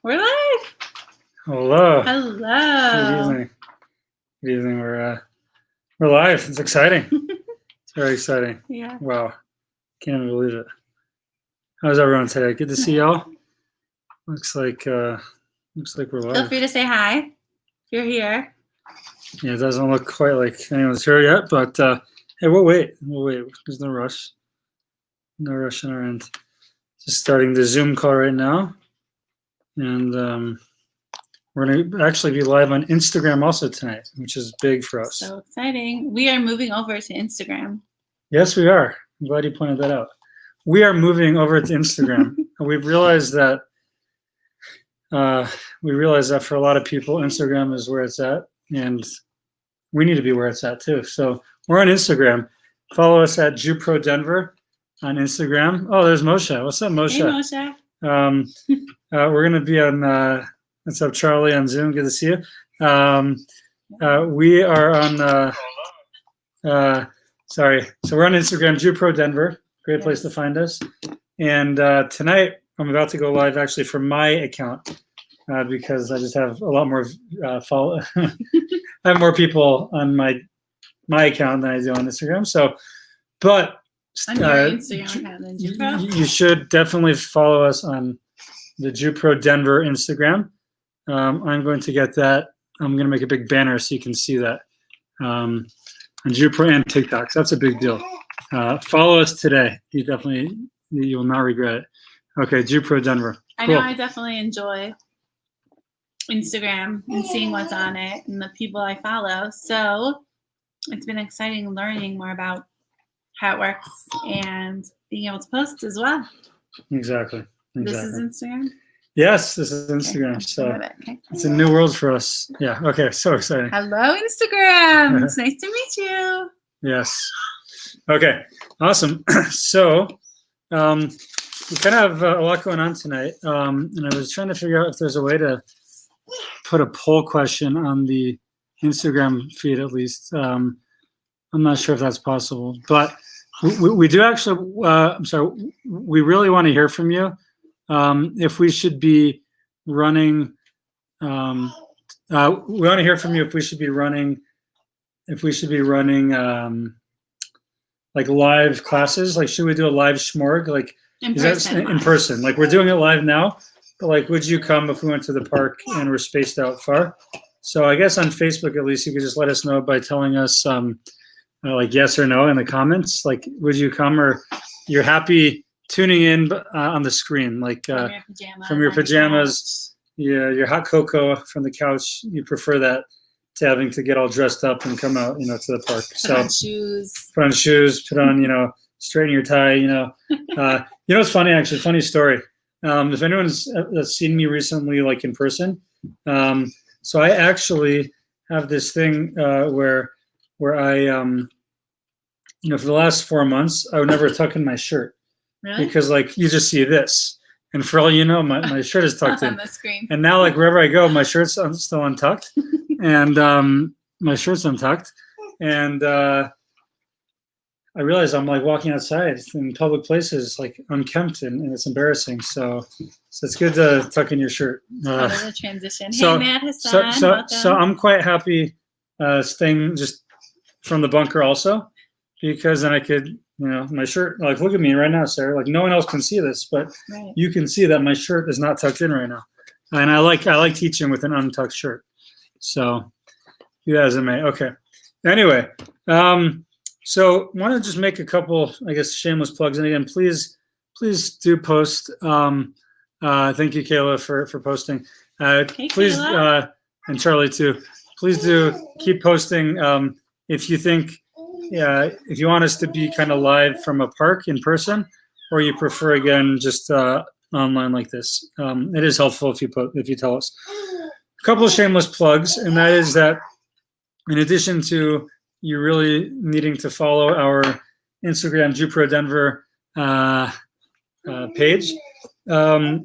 We're live. Hello. Hello. Good evening. Good evening. We're live. It's exciting. It's very exciting. Yeah. Wow. Can't even believe it. How's everyone today? Good to see y'all. Looks like we're live. Feel free to say hi if you're here. Yeah, it doesn't look quite like anyone's here yet, but hey, we'll wait. There's no rush. No rush on our end. Just starting the Zoom call right now. And we're going to actually be live on Instagram also tonight, which is big for us. So exciting. We are moving over to Instagram. Yes, we are. I'm glad you pointed that out. We are moving over to Instagram. We've realized that for a lot of people, Instagram is where it's at, and we need to be where it's at too. So we're on Instagram. Follow us at Jupro Denver on Instagram. Oh, there's Moshe. What's up, Moshe? Hey, Moshe. We're going to be on, what's up, Charlie, on Zoom. Good to see you. We are on, so we're on Instagram, Jupro Denver. Great place to find us. And tonight, I'm about to go live actually from my account because I just have a lot more follow. I have more people on my account than I do on Instagram. So, but on your Instagram account than Jupro? You should definitely follow us on the Jupro Denver Instagram. I'm going to get that. I'm going to make a big banner so you can see that on Jupro and TikTok. So that's a big deal. Follow us today. You will not regret it. Okay, Jupro Denver. I know I definitely enjoy Instagram and seeing what's on it and the people I follow. So it's been exciting learning more about how it works and being able to post as well. Exactly. This is Instagram? Yes, this is Instagram. Okay, so it's a new world for us. Yeah. Okay. So exciting. Hello, Instagram. It's nice to meet you. Yes. Okay. Awesome. So we kind of have a lot going on tonight. And I was trying to figure out if there's a way to put a poll question on the Instagram feed, at least. I'm not sure if that's possible, but we do actually, we really want to hear from you. If we should be running, we want to hear from you if we should be running, like live classes. Like, should we do a live shmorg? Like, in person? Like, we're doing it live now, but like, would you come if we went to the park and we're spaced out far? So I guess on Facebook, at least, you could just let us know by telling us, like yes or no in the comments. Like, would you come, or you're happy tuning in on the screen, like from your pajamas, your hot cocoa from the couch. You prefer that to having to get all dressed up and come out, to the park. Put on shoes, put on, straighten your tie, it's funny, actually, funny story. If anyone's seen me recently, like in person, so I actually have this thing where I, for the last 4 months, I would never tuck in my shirt. Really? Because like you just see this, and for all you know, my shirt is tucked in. On the screen. And now, like wherever I go, my shirt's still untucked, and my shirt's untucked, and I realize I'm like walking outside in public places like unkempt, and it's embarrassing. So it's good to tuck in your shirt. What a transition. Hey, Matt Hassan, so I'm quite happy staying just from the bunker also, because then I could. My shirt, like, look at me right now, Sarah. Like, no one else can see this, but you can see that my shirt is not tucked in right now. And I like teaching with an untucked shirt. So, you guys may. Okay. Anyway, so want to just make a couple, I guess, shameless plugs. And again, please do post. Thank you, Kayla, for posting. Hey, please, Kayla. And Charlie too. Please do keep posting. If you think. Yeah, if you want us to be kind of live from a park in person, or you prefer, again, just online like this, it is helpful if you tell us. A couple of shameless plugs, and that is that in addition to you really needing to follow our Instagram Jupro Denver page,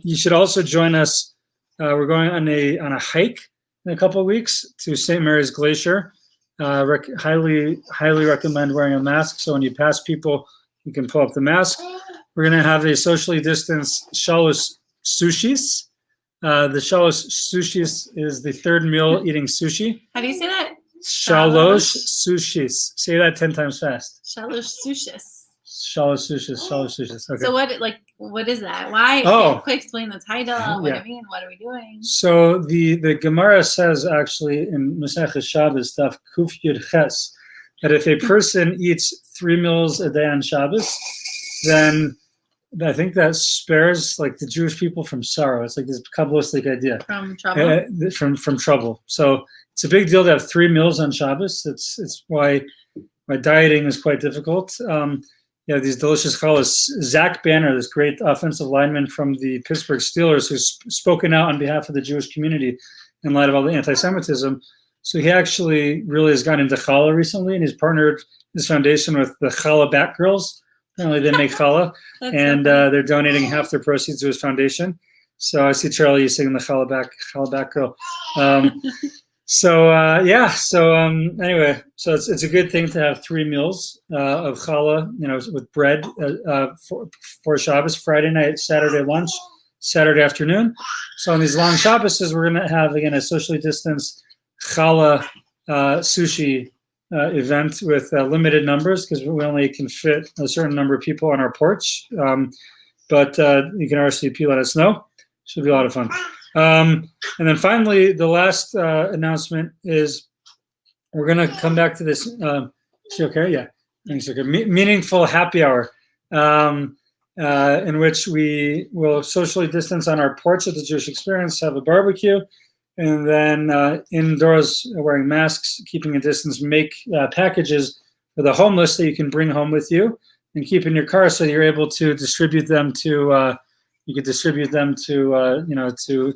you should also join us. We're going on a hike in a couple of weeks to St. Mary's Glacier. Highly recommend wearing a mask, so when you pass people, you can pull up the mask. we're going to have a socially distanced shalosh sushis. The shalosh sushis is the third meal eating sushi. How do you say that? Shalosh sushis. Say that 10 times fast. Shalosh sushis. Shalosh sushis. Okay. So what is that? Why? Quick explain the title. What do you mean? What are we doing? So the Gemara says actually in Masechah Shabbos Daf Kuf Yud Ches that if a person eats 3 meals a day on Shabbos, then I think that spares like the Jewish people from sorrow. It's like this Kabbalistic idea. From trouble. From trouble. So it's a big deal to have 3 meals on Shabbos. It's why my dieting is quite difficult. These delicious challahs. Zach Banner, this great offensive lineman from the Pittsburgh Steelers, who's spoken out on behalf of the Jewish community in light of all the anti-Semitism. So he actually really has gone into challah recently, and he's partnered his foundation with the Challah Back Girls. Apparently they make challah, and they're donating half their proceeds to his foundation. So I see Charlie singing the Challah Back Girl. Anyway, so it's a good thing to have 3 meals of challah, with bread for Shabbos, Friday night, Saturday lunch, Saturday afternoon. So on these long Shabbos, we're going to have again a socially distanced challah sushi event with limited numbers because we only can fit a certain number of people on our porch. But you can RSVP, let us know. Should be a lot of fun. And then finally, the last announcement is we're going to come back to this. Is she okay? Yeah. Thanks. Okay. Meaningful happy hour in which we will socially distance on our porch at the Jewish Experience, have a barbecue, and then indoors wearing masks, keeping a distance, make packages for the homeless that you can bring home with you and keep in your car so you're able to distribute them to to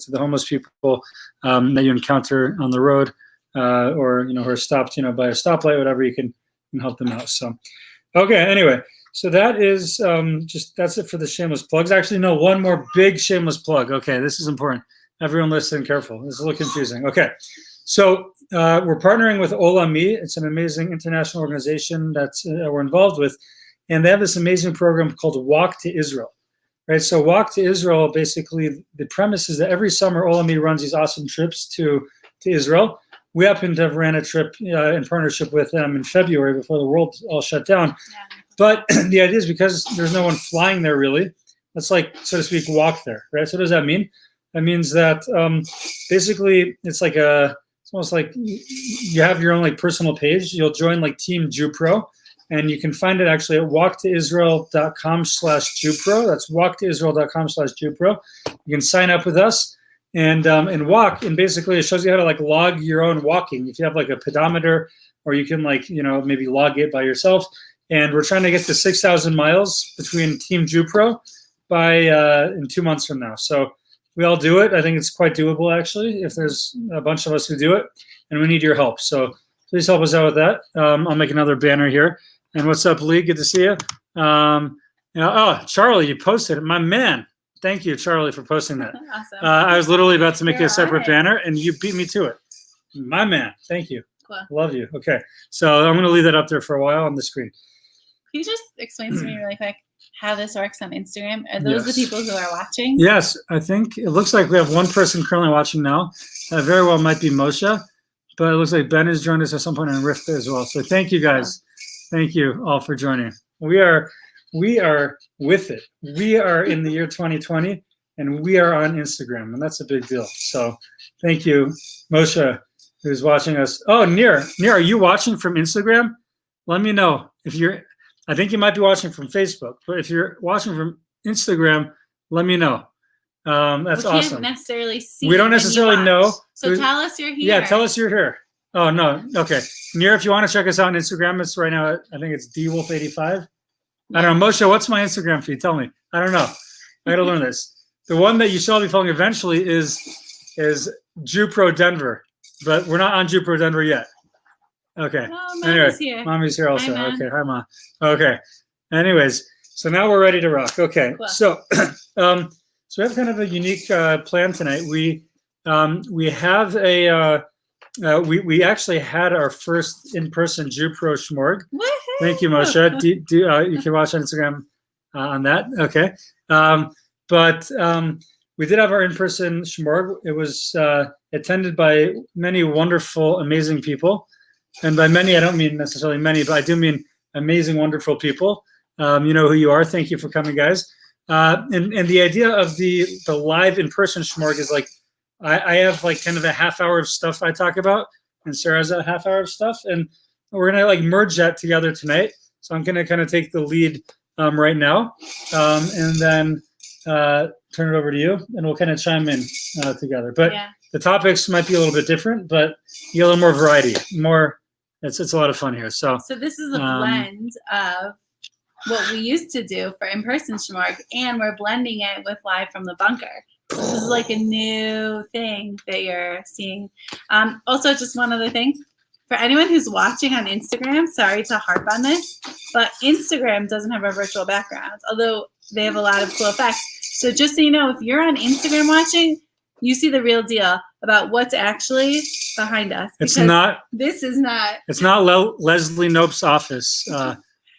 the homeless people that you encounter on the road, or who are stopped by a stoplight, whatever. You can help them out. So, okay. Anyway, so that is that's it for the shameless plugs. Actually, no, one more big shameless plug. Okay, this is important. Everyone, listen careful. This is a little confusing. Okay, so we're partnering with Olami. It's an amazing international organization that's we're involved with, and they have this amazing program called Walk to Israel. Right, so Walk to Israel, basically the premise is that every summer Olami runs these awesome trips to Israel. We happen to have ran a trip in partnership with them in February before the world all shut down. Yeah. But the idea is because there's no one flying there really, let's so to speak, walk there, right? So what does that mean? That means that basically it's almost like you have your own personal page. You'll join Team Jupro. And you can find it actually at walktoisrael.com/Jupro. That's walktoisrael.com/Jupro. You can sign up with us and walk. And basically it shows you how to log your own walking. If you have a pedometer, or you can maybe log it by yourself. And we're trying to get to 6,000 miles between Team Jupro by in 2 months from now. So we all do it. I think it's quite doable actually, if there's a bunch of us who do it, and we need your help. So please help us out with that. I'll make another banner here. And what's up, Lee? Good to see you. Charlie, you posted it. My man. Thank you, Charlie, for posting that. Awesome. I was literally about to make a separate banner, and you beat me to it. My man. Thank you. Cool. Love you. Okay. So I'm going to leave that up there for a while on the screen. Can you just explain to me really quick how this works on Instagram? Are those the people who are watching? Yes. I think it looks like we have one person currently watching now. That very well might be Moshe, but it looks like Ben has joined us at some point in Rifta as well. So thank you, guys. Thank you all for joining. We are with it. We are in the year 2020, and we are on Instagram, and that's a big deal. So thank you, Moshe, who's watching us. Oh, Nir, are you watching from Instagram? Let me know if you're. I think you might be watching from Facebook, but if you're watching from Instagram, let me know. That's awesome. We can't necessarily see. We don't necessarily know. So tell us you're here. Yeah, tell us you're here. Oh, no. Okay. Nir, if you want to check us out on Instagram, it's right now, I think it's dwolf85. I don't know. Moshe, what's my Instagram feed? Tell me. I don't know. I got to learn this. The one that you shall be following eventually is Jupro Denver, but we're not on Jupro Denver yet. Okay. Oh, Mommy's here. Mommy's here also. Hi, okay. Hi, Mom. Okay. Anyways, so now we're ready to rock. Okay. Cool. So we have kind of a unique plan tonight. We have a we actually had our first in-person Jupro Shmorg. Woohoo! Thank you, Moshe. You can watch on Instagram. on that. Okay. But we did have our in-person shmorg. It was attended by many wonderful, amazing people. And by many, I don't mean necessarily many, but I do mean amazing, wonderful people. You know who you are. Thank you for coming, guys. And the idea of the live in-person shmorg is like, I have like kind of a half hour of stuff I talk about, and Sarah's a half hour of stuff. And we're going to like merge that together tonight. So I'm going to kind of take the lead right now, and then turn it over to you, and we'll kind of chime in together. But the topics might be a little bit different, but you get a little more variety. It's a lot of fun here. So this is a blend of what we used to do for in-person shmorg, and we're blending it with live from the bunker. So this is like a new thing that you're seeing. Also, just one other thing. For anyone who's watching on Instagram, sorry to harp on this, but Instagram doesn't have a virtual background, although they have a lot of cool effects. So just so you know, if you're on Instagram watching, you see the real deal about what's actually behind us. It's not. This is not. It's not Leslie Knope's office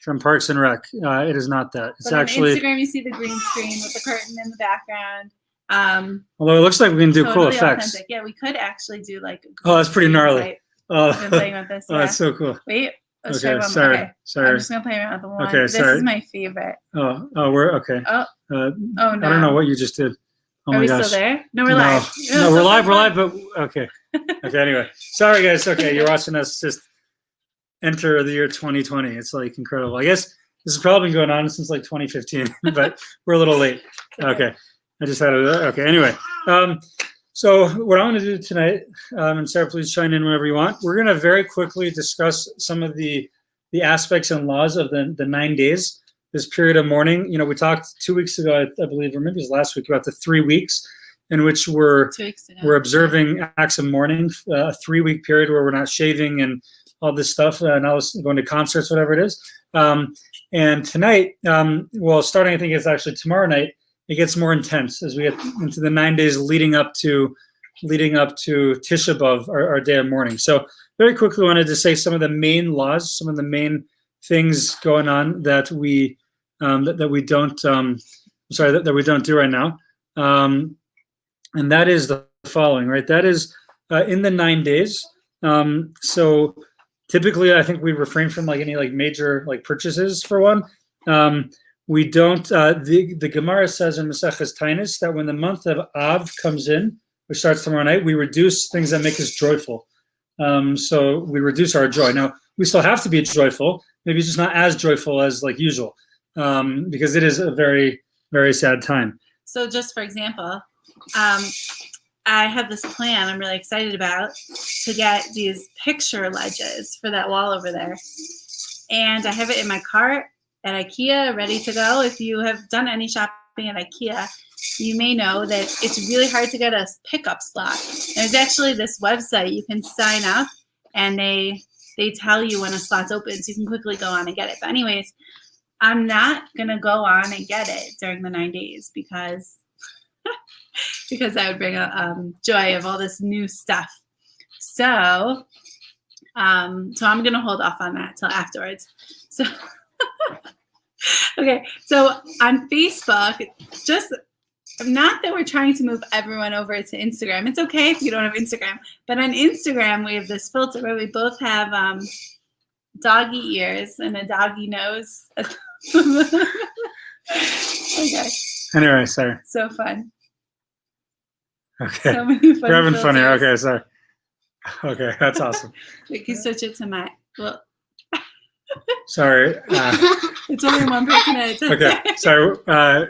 from Parks and Rec. It is not that. It's but actually on Instagram. You see the green screen with the curtain in the background. Although it looks like we can do totally cool effects. Authentic. Yeah, we could actually do like. Oh, that's pretty gnarly. Type. I've been playing with this. Oh, that's so cool. Wait. Let's okay, try one sorry. more. Okay. Sorry. I'm just gonna play around with the one. Okay, this sorry. is my favorite. Oh, we're okay. Oh. Oh no. I don't know what you just did. Oh Are my we gosh. still there? No, we're live. No, we're live. We're live. But okay. Okay. Anyway, sorry guys. Okay, you're watching us just enter the year 2020. It's like incredible. I guess this has probably been going on since like 2015, but we're a little late. Okay. I just had it. Okay. Anyway. So what I'm going to do tonight, and Sarah, please chime in whenever you want. We're going to very quickly discuss some of the aspects and laws of the 9 days, this period of mourning. You know, we talked 2 weeks ago, I believe, or maybe it was last week, about the 3 weeks in which we're observing acts of mourning, a 3-week period where we're not shaving and all this stuff, now going to concerts, whatever it is. And tonight, well, starting I think it's actually tomorrow night, it gets more intense as we get into the 9 days leading up to Tisha B'Av, our day of mourning. So very quickly, I wanted to say some of the main laws, some of the main things going on that we don't do right now, and that is the following, right? That is in the 9 days. So typically, I think we refrain from like any like major like purchases for one. We don't. The Gemara says in Maseches Taanis that when the month of Av comes in, which starts tomorrow night, we reduce things that make us joyful. So we reduce our joy. Now we still have to be joyful, maybe just not as joyful as like usual, because it is a very, very sad time. So just for example, I have this plan I'm really excited about to get these picture ledges for that wall over there, and I have it in my cart at IKEA, ready to go. If you have done any shopping at IKEA, you may know that it's really hard to get a pickup slot. There's actually this website you can sign up, and they tell you when a slot's open, so you can quickly go on and get it. But anyways, I'm not gonna go on and get it during the 9 days because that would bring a joy of all this new stuff. So I'm gonna hold off on that till afterwards. So. Okay, so on Facebook, just not that we're trying to move everyone over to Instagram. It's okay if you don't have Instagram, but on Instagram we have this filter where we both have doggy ears and a doggy nose. Okay. Anyway, sorry. So fun. Okay. So many fun. We're having filters. fun here. Okay, sorry. Okay, that's awesome. We can switch it to my. Well. Sorry. It's only one person at a time. Okay, sorry.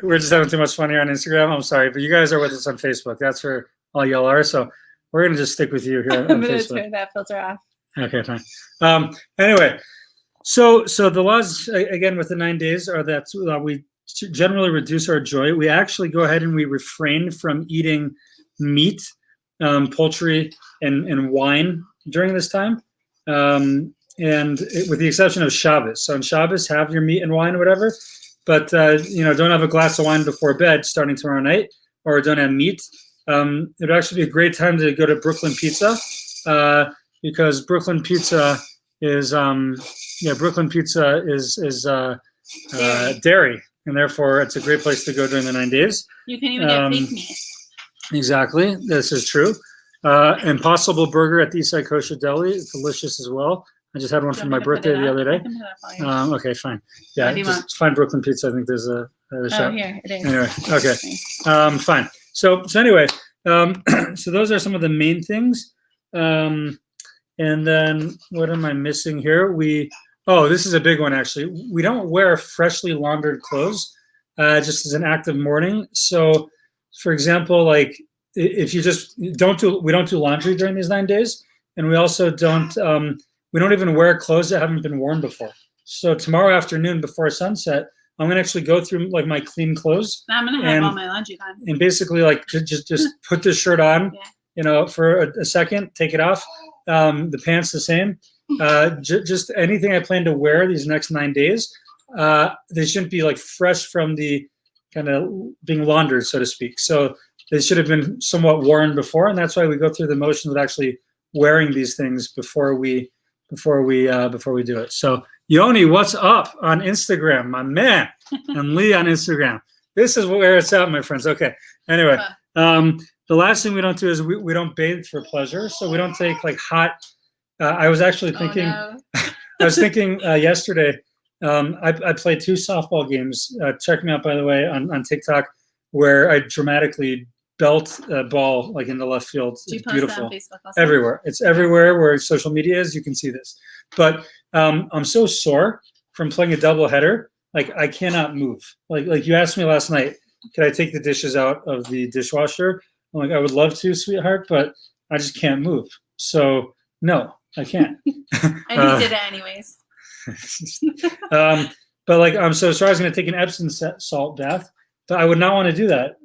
We're just having too much fun here on Instagram. I'm sorry, but you guys are with us on Facebook. That's where all y'all are. So we're gonna just stick with you here on I'm gonna Facebook. turn that filter off. Okay, fine. Anyway, so the laws again with the 9 days are that we generally reduce our joy. We actually go ahead and we refrain from eating meat, poultry, and wine during this time. And with the exception of Shabbos. So on Shabbos, have your meat and wine or whatever, but don't have a glass of wine before bed starting tomorrow night, or don't have meat. It would actually be a great time to go to Brooklyn Pizza, because Brooklyn Pizza is dairy. and therefore it's a great place to go during the 9 days. You can even get fake meat. Exactly, this is true. Impossible Burger at the Eastside Kosher Deli, it's delicious as well. I just had one for my birthday the other day. Okay, fine. Yeah, just find Brooklyn Pizza. I think there's a shop. Here it is. Anyway, okay, fine. So anyway, so those are some of the main things. And then what am I missing here? This is a big one actually. We don't wear freshly laundered clothes just as an act of mourning. So, for example, like if you just we don't do laundry during these 9 days, and we also don't. We don't even wear clothes that haven't been worn before. So tomorrow afternoon before sunset, I'm gonna actually go through like my clean clothes. I'm gonna have all my laundry done. And basically like just put this shirt on, for a second, take it off. The pants the same. Just anything I plan to wear these next 9 days, they shouldn't be like fresh from the kind of being laundered, so to speak. So they should have been somewhat worn before, and that's why we go through the motions of actually wearing these things before we do it. So Yoni, what's up on Instagram, my man, and Lee on Instagram. This is where it's at, my friends. Okay. Anyway, the last thing we don't do is we don't bathe for pleasure. So we don't take like hot. I was actually thinking. I was thinking yesterday. I played 2 softball games. Check me out, by the way, on TikTok, where I dramatically belt a ball like in the left field. It's beautiful. Everywhere. It's everywhere where social media is. You can see this. But I'm so sore from playing a doubleheader. Like I cannot move. Like you asked me last night, could I take the dishes out of the dishwasher? I'm like, I would love to, sweetheart, but I just can't move. So no, I can't. And you did it anyways. But like I'm so sorry. I was going to take an Epsom salt bath. But I would not want to do that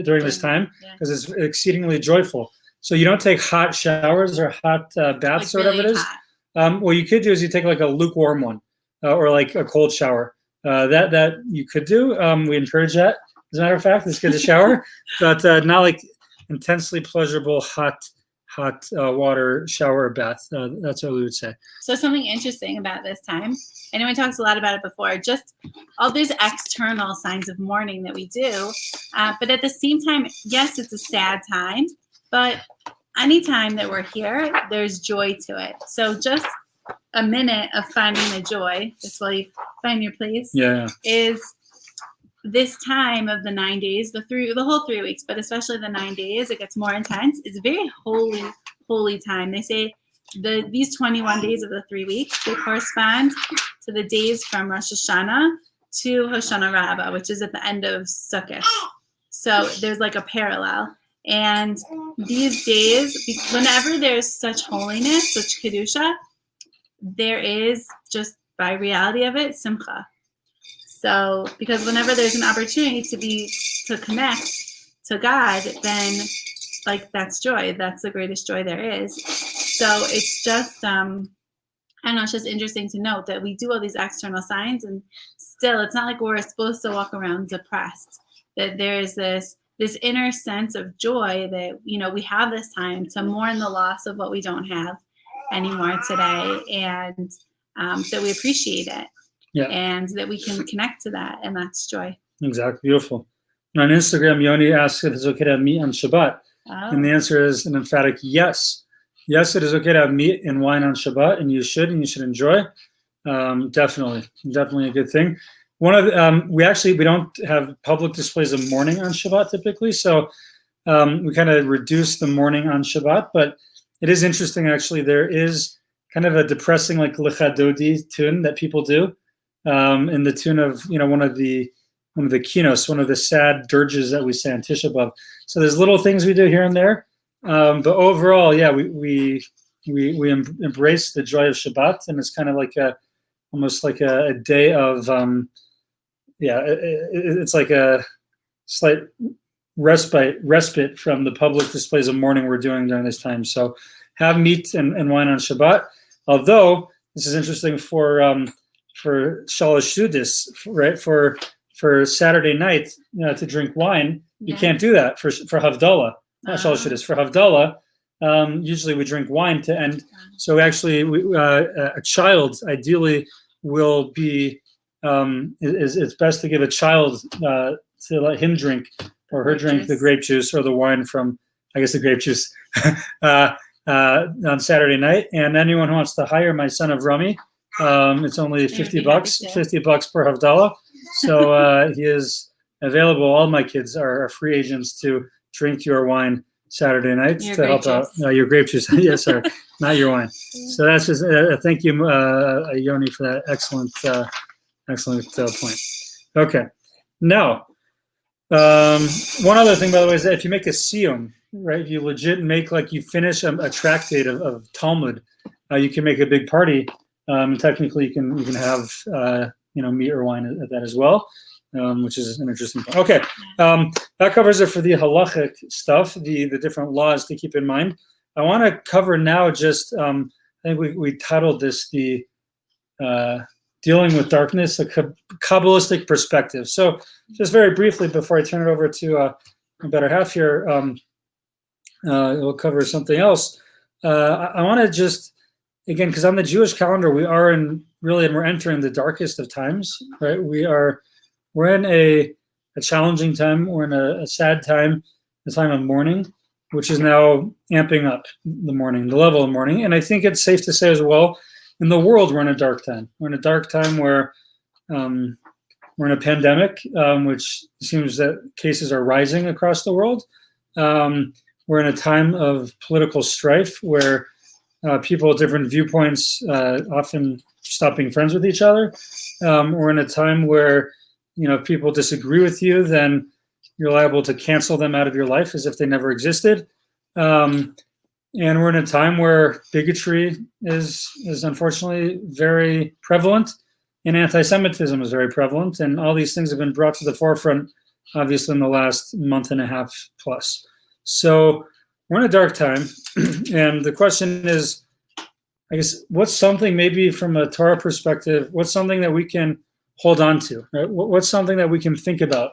during this time because it's exceedingly joyful. So you don't take hot showers or hot baths or whatever it is. What you could do is you take like a lukewarm one or like a cold shower. That you could do. We encourage that. As a matter of fact, it's good to shower, but not like intensely pleasurable hot water shower or bath. That's what we would say. So something interesting about this time, I know we talked a lot about it before, just all these external signs of mourning that we do. But at the same time, yes, it's a sad time, but anytime that we're here, there's joy to it. So just a minute of finding the joy, just while you find your place, is this time of the 9 days, the whole 3 weeks, but especially the 9 days, it gets more intense. It's a very holy time. They say these 21 days of the 3 weeks, they correspond to the days from Rosh Hashanah to Hoshana Rabbah, which is at the end of Sukkot. So there's like a parallel. And these days, whenever there's such holiness, such Kedusha, there is, just by reality of it, Simcha. So, because whenever there's an opportunity to connect to God, then like that's joy. That's the greatest joy there is. So it's just, I don't know, it's just interesting to note that we do all these external signs, and still, it's not like we're supposed to walk around depressed. That there's this inner sense of joy that, we have this time to mourn the loss of what we don't have anymore today, and that we appreciate it. Yeah. And that we can connect to that, and that's joy. Exactly. Beautiful. And on Instagram, Yoni asks if it's okay to have meat on Shabbat. Oh. And the answer is an emphatic yes. Yes, it is okay to have meat and wine on Shabbat, and you should enjoy. Definitely a good thing. One of the, we don't have public displays of mourning on Shabbat typically, so we kind of reduce the mourning on Shabbat. But it is interesting, actually. There is kind of a depressing like Lecha Dodi tune that people do. In the tune of one of the kinos, one of the sad dirges that we say on Tisha B'Av. So there's little things we do here and there, but overall, we embrace the joy of Shabbat, and it's kind of like almost like a day of it's like a slight respite from the public displays of mourning we're doing during this time. So have meat and wine on Shabbat. Although this is interesting for Shalosh Sudis, right? For Saturday night, to drink wine, you can't do that for Havdalah. Not Shalosh Sudis. For Havdalah, usually we drink wine to end. So actually, a child ideally will be it's best to give a child to let him drink or her drink the grape juice or the wine from, I guess, the grape juice on Saturday night. And anyone who wants to hire my son of Rummy, it's only $50, $50 per Havdalah. So he is available. All my kids are free agents to drink your wine Saturday night to help out. Your grape juice. Yes, sir. Not your wine. So that's just thank you, Yoni, for that excellent point. Okay. Now, one other thing, by the way, is that if you make a siyum, right, if you legit make, like, you finish a tractate of Talmud, you can make a big party. And technically, you can have meat or wine at that as well, which is an interesting point. Okay, that covers it for the halachic stuff, the different laws to keep in mind. I want to cover now just I think we titled this the Dealing with Darkness, a Kabbalistic Perspective. So just very briefly before I turn it over to my better half here, we'll cover something else. I want to just, again, because on the Jewish calendar, we're entering the darkest of times, right? We're in a challenging time. We're in a sad time, a time of mourning, which is now amping up the level of mourning. And I think it's safe to say as well, in the world, we're in a dark time. We're in a dark time where we're in a pandemic, which seems that cases are rising across the world. We're in a time of political strife where people with different viewpoints often stop being friends with each other. We're in a time where, if people disagree with you, then you're liable to cancel them out of your life as if they never existed. And we're in a time where bigotry is unfortunately very prevalent, and anti-Semitism is very prevalent, and all these things have been brought to the forefront, obviously, in the last month and a half plus. So we're in a dark time, and the question is, I guess, what's something, maybe from a Torah perspective, what's something that we can hold on to, right? What's something that we can think about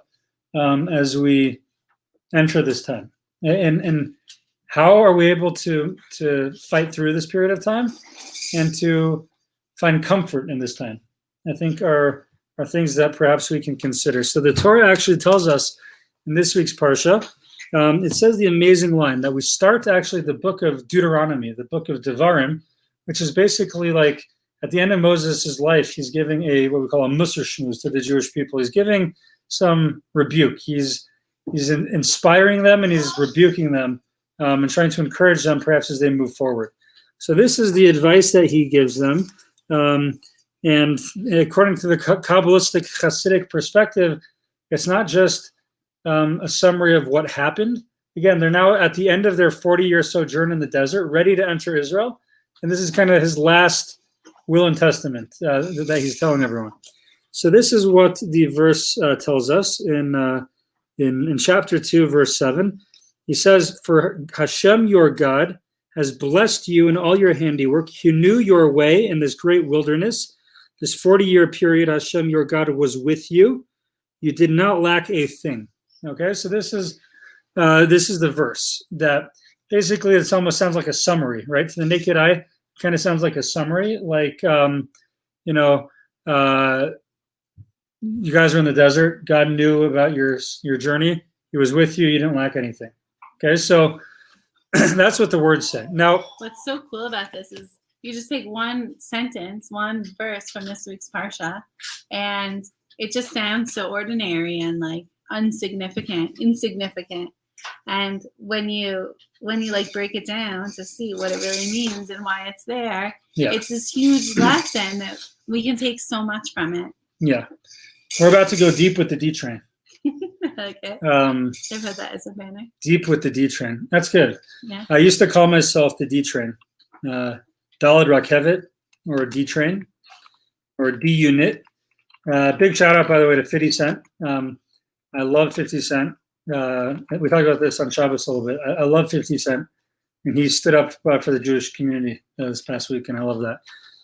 as we enter this time? And how are we able to fight through this period of time and to find comfort in this time? I think are things that perhaps we can consider. So the Torah actually tells us in this week's Parsha, it says the amazing line that we start actually the book of Deuteronomy, the book of Devarim, which is basically like at the end of Moses' life, he's giving what we call a Musar Shmuz to the Jewish people. He's giving some rebuke. He's inspiring them and he's rebuking them and trying to encourage them perhaps as they move forward. So this is the advice that he gives them. And according to the Kabbalistic Hasidic perspective, it's not just a summary of what happened. Again, they're now at the end of their 40-year sojourn in the desert, ready to enter Israel. And this is kind of his last will and testament that he's telling everyone. So this is what the verse tells us in chapter 2, verse 7. He says, "For Hashem your God has blessed you in all your handiwork. He knew your way in this great wilderness. This 40-year period, Hashem your God was with you. You did not lack a thing." Okay, so this is the verse that basically it almost sounds like a summary, right? To the naked eye, it kind of sounds like a summary, like you guys are in the desert. God knew about your journey. He was with you. You didn't lack anything. Okay, so that's what the words say. Now, what's so cool about this is you just take one sentence, one verse from this week's Parsha, and it just sounds so ordinary and like insignificant. And when you like break it down to see what it really means and why it's there, it's this huge lesson that we can take so much from it. Yeah. We're about to go deep with the D train. Okay. I've had that as a banner. Deep with the D train. That's good. Yeah. I used to call myself the D train. Daled Rakevet, or D train, or D unit. Big shout out, by the way, to 50 Cent. I love 50 Cent. We talked about this on Shabbos a little bit. I love 50 Cent, and he stood up for the Jewish community this past week, and I love that.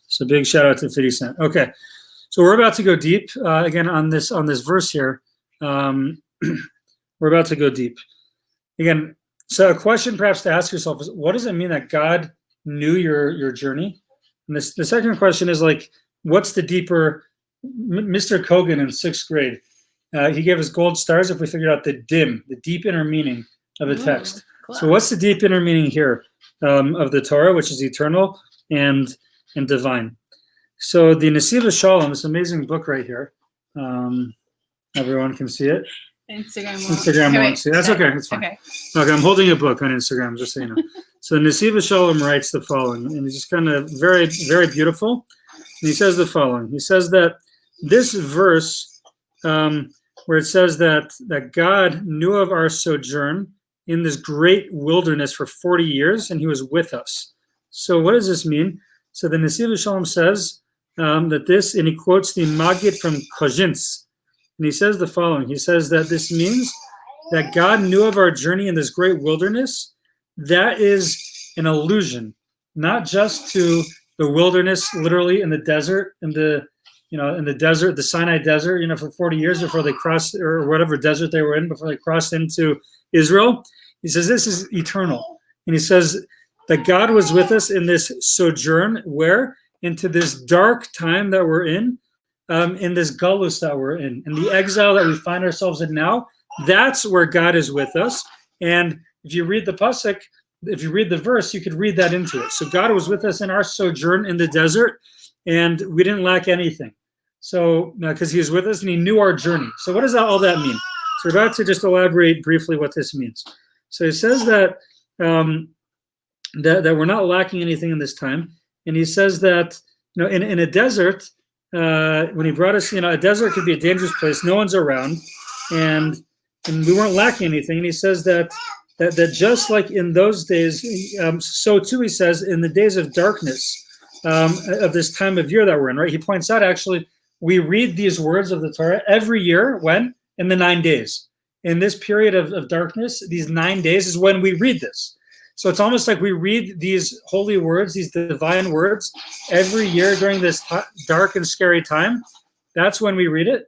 So big shout out to 50 Cent. Okay, so we're about to go deep again on this verse here. We're about to go deep again. So a question perhaps to ask yourself is, what does it mean that God knew your journey? And the second question is like, what's the deeper Mr. Kogan in 6th grade, he gave us gold stars if we figured out the deep inner meaning of a text. Cool. So what's the deep inner meaning here of the Torah, which is eternal and divine? So the Nesiva Shalom, this amazing book right here. Everyone can see it. Instagram won't see it. That's okay. It's fine. Okay, I'm holding a book on Instagram, just so you know. So Nesiva Shalom writes the following, and it's just kind of very, very beautiful. And he says the following. He says that this verse, where it says that God knew of our sojourn in this great wilderness for 40 years, and he was with us. So what does this mean? So the Nesiva Shalom says that this, and he quotes the Maggid from Kozhintz, and he says the following. He says that this means that God knew of our journey in this great wilderness. That is an allusion, not just to the wilderness, literally in the desert, in the desert, the Sinai desert, for 40 years before they crossed, or whatever desert they were in, before they crossed into Israel. He says this is eternal. And he says that God was with us in this sojourn, where? Into this dark time that we're in this galus that we're in the exile that we find ourselves in now. That's where God is with us. And if you read the pasuk, if you read the verse, you could read that into it. So God was with us in our sojourn in the desert, and we didn't lack anything. So, because he was with us and he knew our journey. So what does all that mean? So we're about to just elaborate briefly what this means. So he says that that we're not lacking anything in this time. And he says that, in a desert, when he brought us, a desert could be a dangerous place. No one's around, and we weren't lacking anything. And he says that just like in those days, so too, he says, in the days of darkness of this time of year that we're in, right? He points out, actually, we read these words of the Torah every year. When? In the 9 days. In this period of darkness, these 9 days is when we read this. So it's almost like we read these holy words, these divine words, every year during this dark and scary time. That's when we read it.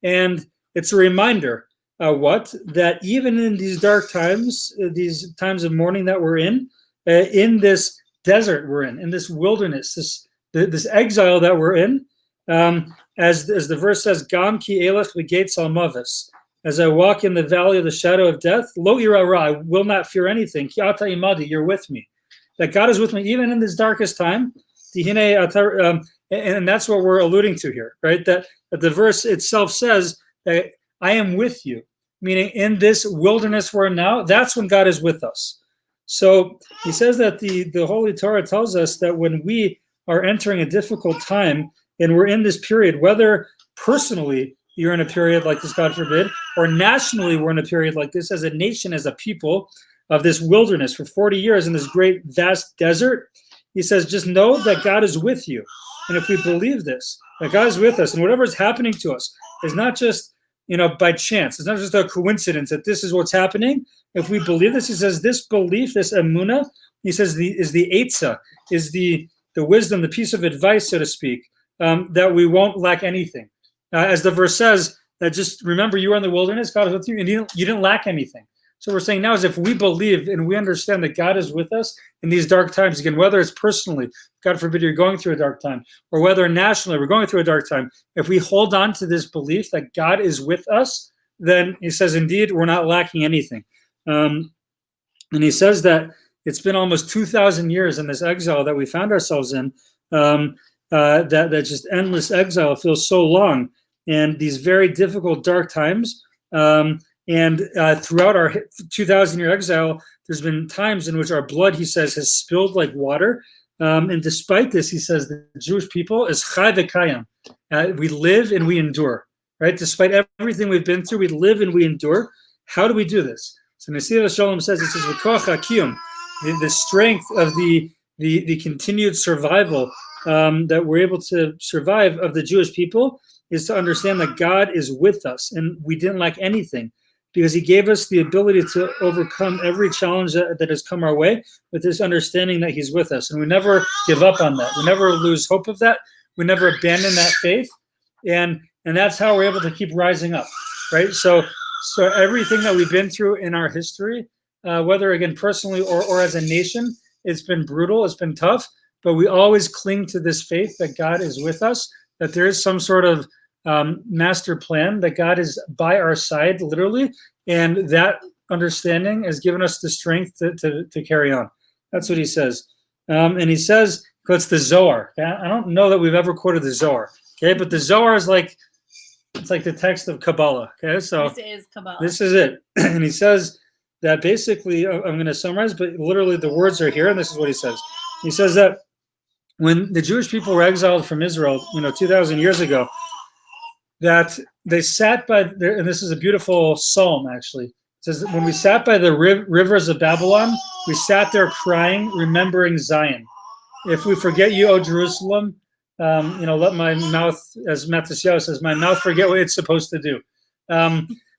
And it's a reminder, that even in these dark times, these times of mourning that we're in this desert we're in this wilderness, this exile that we're in, as the verse says, Gam ki elech v'gates al mavis. As I walk in the valley of the shadow of death, lo ira ra, I will not fear anything. Ki ata imadi, you're with me. That God is with me even in this darkest time. And that's what we're alluding to here, right? That the verse itself says that I am with you, meaning in this wilderness we're in now, that's when God is with us. So he says that the Holy Torah tells us that when we are entering a difficult time and we're in this period, whether personally you're in a period like this, God forbid, or nationally we're in a period like this as a nation, as a people of this wilderness for 40 years in this great vast desert, he says, just know that God is with you. And if we believe this, that God is with us, and whatever is happening to us is not just, by chance. It's not just a coincidence that this is what's happening. If we believe this, he says, this belief, this emunah, he says, is the eitzah, is the wisdom, the piece of advice, so to speak, that we won't lack anything. As the verse says, that just remember you are in the wilderness, God is with you, and you didn't lack anything. So we're saying now is if we believe and we understand that God is with us in these dark times, again, whether it's personally, God forbid you're going through a dark time, or whether nationally we're going through a dark time, if we hold on to this belief that God is with us, then he says, indeed, we're not lacking anything. And he says that it's been almost 2,000 years in this exile that we found ourselves in, that just endless exile feels so long. And these very difficult, dark times, throughout our 2,000-year exile, there's been times in which our blood, he says, has spilled like water. And despite this, he says, the Jewish people is chai v'kayam. We live and we endure, right? Despite everything we've been through, we live and we endure. How do we do this? So Nesiva Shalom says, it says, v'koach hakiyum, the strength of the continued survival that we're able to survive of the Jewish people is to understand that God is with us and we didn't lack anything because he gave us the ability to overcome every challenge that has come our way with this understanding that he's with us. And we never give up on that. We never lose hope of that. We never abandon that faith. And that's how we're able to keep rising up, right? So everything that we've been through in our history, whether again personally or as a nation, it's been brutal, it's been tough, but we always cling to this faith that God is with us, that there is some sort of master plan, that God is by our side, literally, and that understanding has given us the strength to carry on. That's what he says. And he says, quotes the Zohar. I don't know that we've ever quoted the Zohar, okay? But the Zohar is like, it's like the text of Kabbalah, okay? So this is Kabbalah. This is it. And he says that basically, I'm going to summarize, but literally the words are here, and this is what he says. He says that when the Jewish people were exiled from Israel, 2,000 years ago, that they sat by, and this is a beautiful psalm, actually. It says that when we sat by the rivers of Babylon, we sat there crying, remembering Zion. If we forget you, O Jerusalem, let my mouth, as Matisyahu says, my mouth forget what it's supposed to do.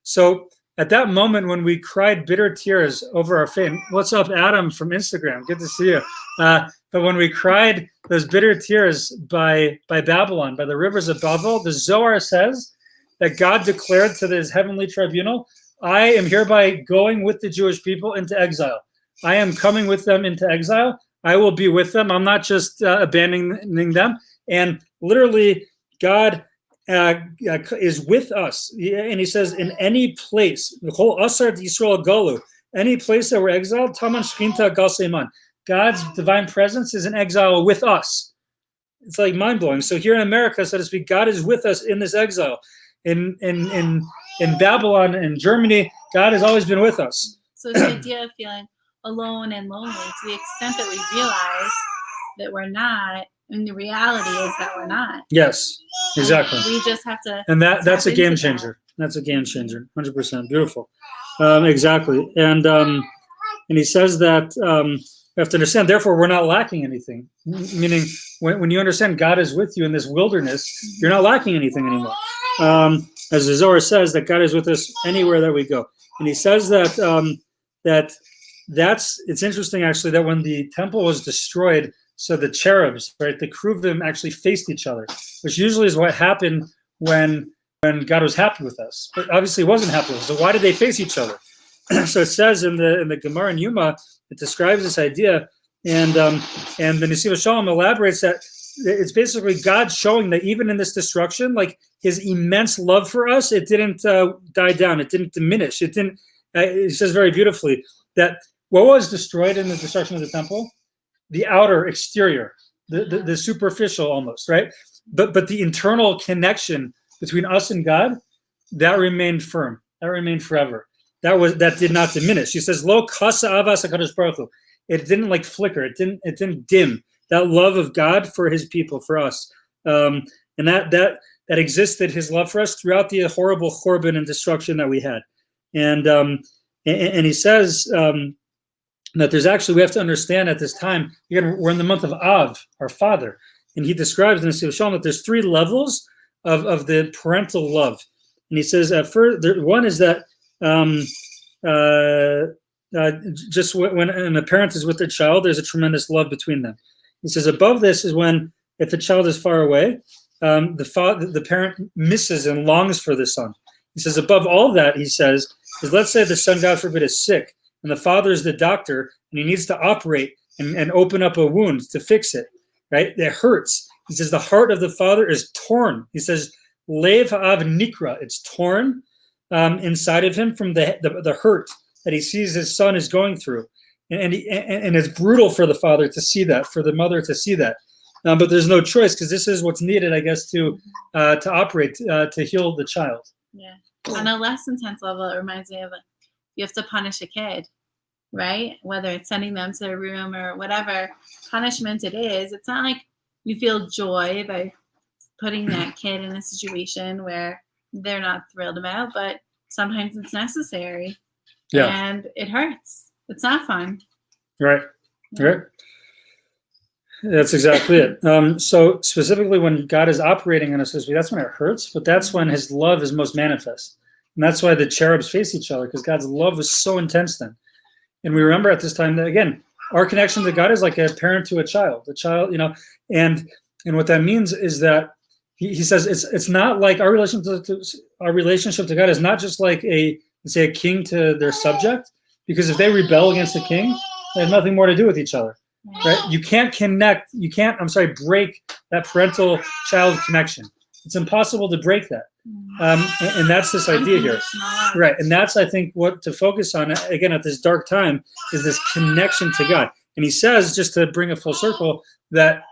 So at that moment when we cried bitter tears over our fate, what's up, Adam from Instagram? Good to see you. But when we cried those bitter tears by Babylon, by the rivers of Babel, the Zohar says that God declared to his heavenly tribunal, I am hereby going with the Jewish people into exile. I am coming with them into exile. I will be with them. I'm not just abandoning them. And literally, God is with us. And he says, in any place, any place that we're exiled, Taman Shkinta Galseman, God's divine presence is in exile with us. It's like mind-blowing. So here in America, so to speak, God is with us in this exile. In Babylon and Germany, God has always been with us. So it's the idea of feeling alone and lonely to the extent that we realize that we're not, and the reality is that we're not. Yes, exactly. We just have to. And that's a game changer. That's a game changer. 100%. Beautiful. Exactly. And he says that we have to understand, therefore, we're not lacking anything. Meaning, when you understand God is with you in this wilderness, you're not lacking anything anymore. As the Zohar says, that God is with us anywhere that we go. And he says that it's interesting, actually, that when the temple was destroyed, so the cherubs, right, the Kruvim actually faced each other, which usually is what happened when God was happy with us. But obviously he wasn't happy with us. So why did they face each other? So it says in the Gemara and Yuma, it describes this idea, and the Nesiv Shalom elaborates that it's basically God showing that even in this destruction, like his immense love for us, it didn't die down, it didn't diminish, it didn't. It says very beautifully that what was destroyed in the destruction of the temple, the outer exterior, the superficial almost, right? But the internal connection between us and God, that remained firm, that remained forever. That did not diminish. He says, "Lo kasa avas hakadosh baruch hu." It didn't like flicker. It didn't dim. That love of God for His people, for us, and that existed. His love for us throughout the horrible churban and destruction that we had. And he says that there's actually, we have to understand at this time. Again, we're in the month of Av, our Father, and he describes in the Nesiv Shalom that there's 3 levels of the parental love. And he says, one is that. Just when a parent is with their child, there's a tremendous love between them. He says above this is when, if the child is far away, the parent misses and longs for the son. He says above all that, he says, is let's say the son, God forbid, is sick, and the father is the doctor, and he needs to operate and open up a wound to fix it, right? It hurts. He says the heart of the father is torn. He says, Lev ha'av nikra, it's torn inside of him from the hurt that he sees his son is going through, and it's brutal for the father to see that, for the mother to see that, but there's no choice because this is what's needed, I guess, to operate to heal the child. Yeah, on a less intense level, it reminds me of you have to punish a kid, right? Whether it's sending them to their room or whatever punishment it is, it's not like you feel joy by putting that kid in a situation where they're not thrilled about, but sometimes it's necessary. Yeah. And it hurts. It's not fun. Right. Right. That's exactly it. So specifically when God is operating in us, that's when it hurts, but that's when his love is most manifest. And that's why the cherubs face each other, because God's love was so intense then. And we remember at this time that, again, our connection to God is like a parent to a child, and what that means is that he says it's not like our relationship to God is not just like a king to their subject, because if they rebel against the king, they have nothing more to do with each other, right? You can't break that parental-child connection. It's impossible to break that. And that's this idea here. Right. And that's, I think, what to focus on, again, at this dark time, is this connection to God. And he says, just to bring a full circle, that,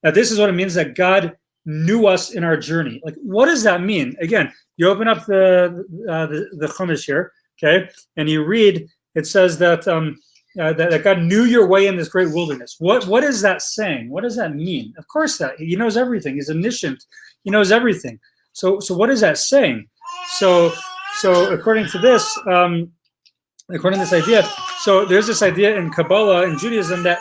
that this is what it means that God knew us in our journey. Like, what does that mean? Again, you open up the Chumash here, okay, and you read, it says that, that God knew your way in this great wilderness. What is that saying? What does that mean? Of course, that he knows everything. He's omniscient. He knows everything. So what is that saying? So according to this, according to this idea, so there's this idea in Kabbalah, in Judaism, that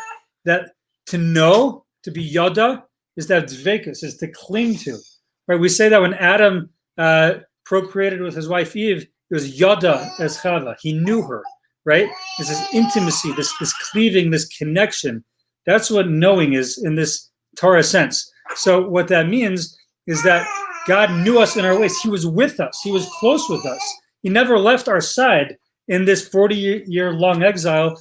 to know, to be yada, is that dvekus, is to cling to. Right? We say that when Adam procreated with his wife Eve, it was yada as Chava. He knew her. Right? It's this intimacy, this cleaving, this connection. That's what knowing is in this Torah sense. So what that means is that God knew us in our ways. He was with us. He was close with us. He never left our side in this 40-year-long exile,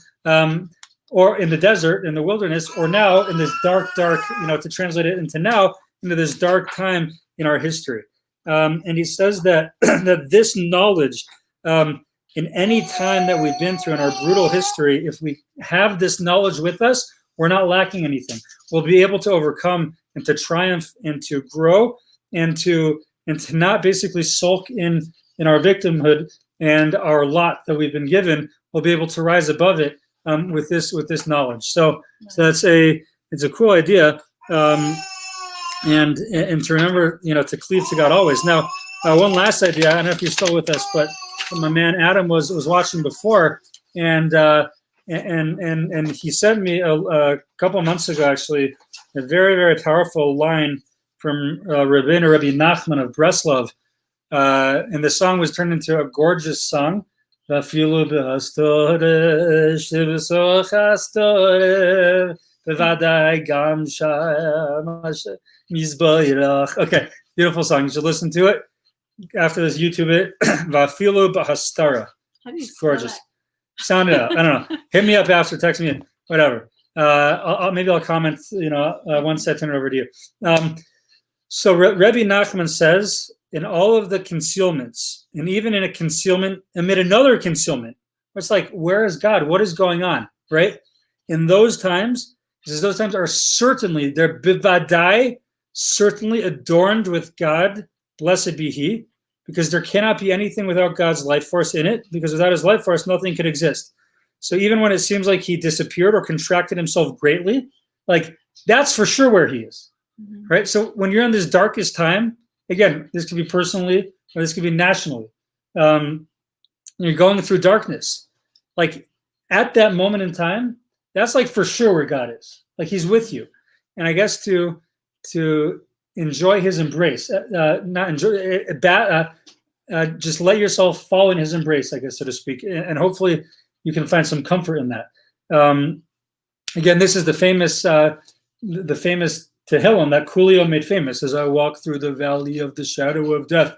or in the desert, in the wilderness, or now in this dark, to translate it into now, into this dark time in our history. And he says that, that this knowledge, in any time that we've been through in our brutal history, if we have this knowledge with us, we're not lacking anything. We'll be able to overcome and to triumph and to grow and to not basically sulk in our victimhood and our lot that we've been given. We'll be able to rise above it with this knowledge. So it's a cool idea, and to remember, to cleave to God always. Now, one last idea. I don't know if you're still with us, but my man Adam was watching before, and he sent me a couple months ago, actually, a very, very powerful line from Rabbi Nachman of Breslov, and the song was turned into a gorgeous song. Okay, beautiful song. You should listen to it. After this, YouTube it. Vafilu Bahastara. It's gorgeous. Sound it out. I don't know. Hit me up after, text me, whatever. Maybe I'll comment, once I turn it over to you. So Rebbe Nachman says, in all of the concealments, and even in a concealment amid another concealment, it's like, where is God? What is going on? Right? In those times, he says those times are certainly, they're bivadai, certainly adorned with God, blessed be he, because there cannot be anything without God's life force in it, because without his life force, nothing could exist. So even when it seems like he disappeared or contracted himself greatly, like, that's for sure where he is. Mm-hmm. Right? So when you're in this darkest time, again, this could be personally, or this could be nationally, you're going through darkness. Like, at that moment in time, that's like for sure where God is. Like, he's with you. And I guess to enjoy his embrace, just let yourself fall in his embrace, I guess, so to speak, and hopefully you can find some comfort in that. Again, this is the famous Tehillim that Coolio made famous, as I walk through the valley of the shadow of death.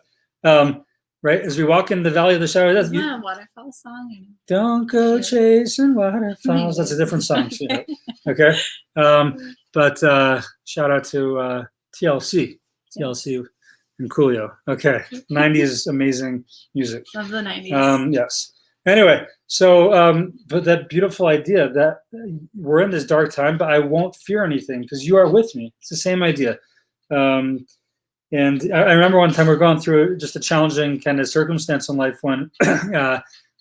Right, as we walk in the valley of the shadow of death. Isn't that a waterfall song? Don't go chasing waterfalls. That's a different song. Okay. But shout out to TLC and Coolio. Okay. 90s amazing music. Love the 90s. Yes. Anyway, so but that beautiful idea that we're in this dark time, but I won't fear anything because you are with me. It's the same idea. And I remember one time we were going through just a challenging kind of circumstance in life when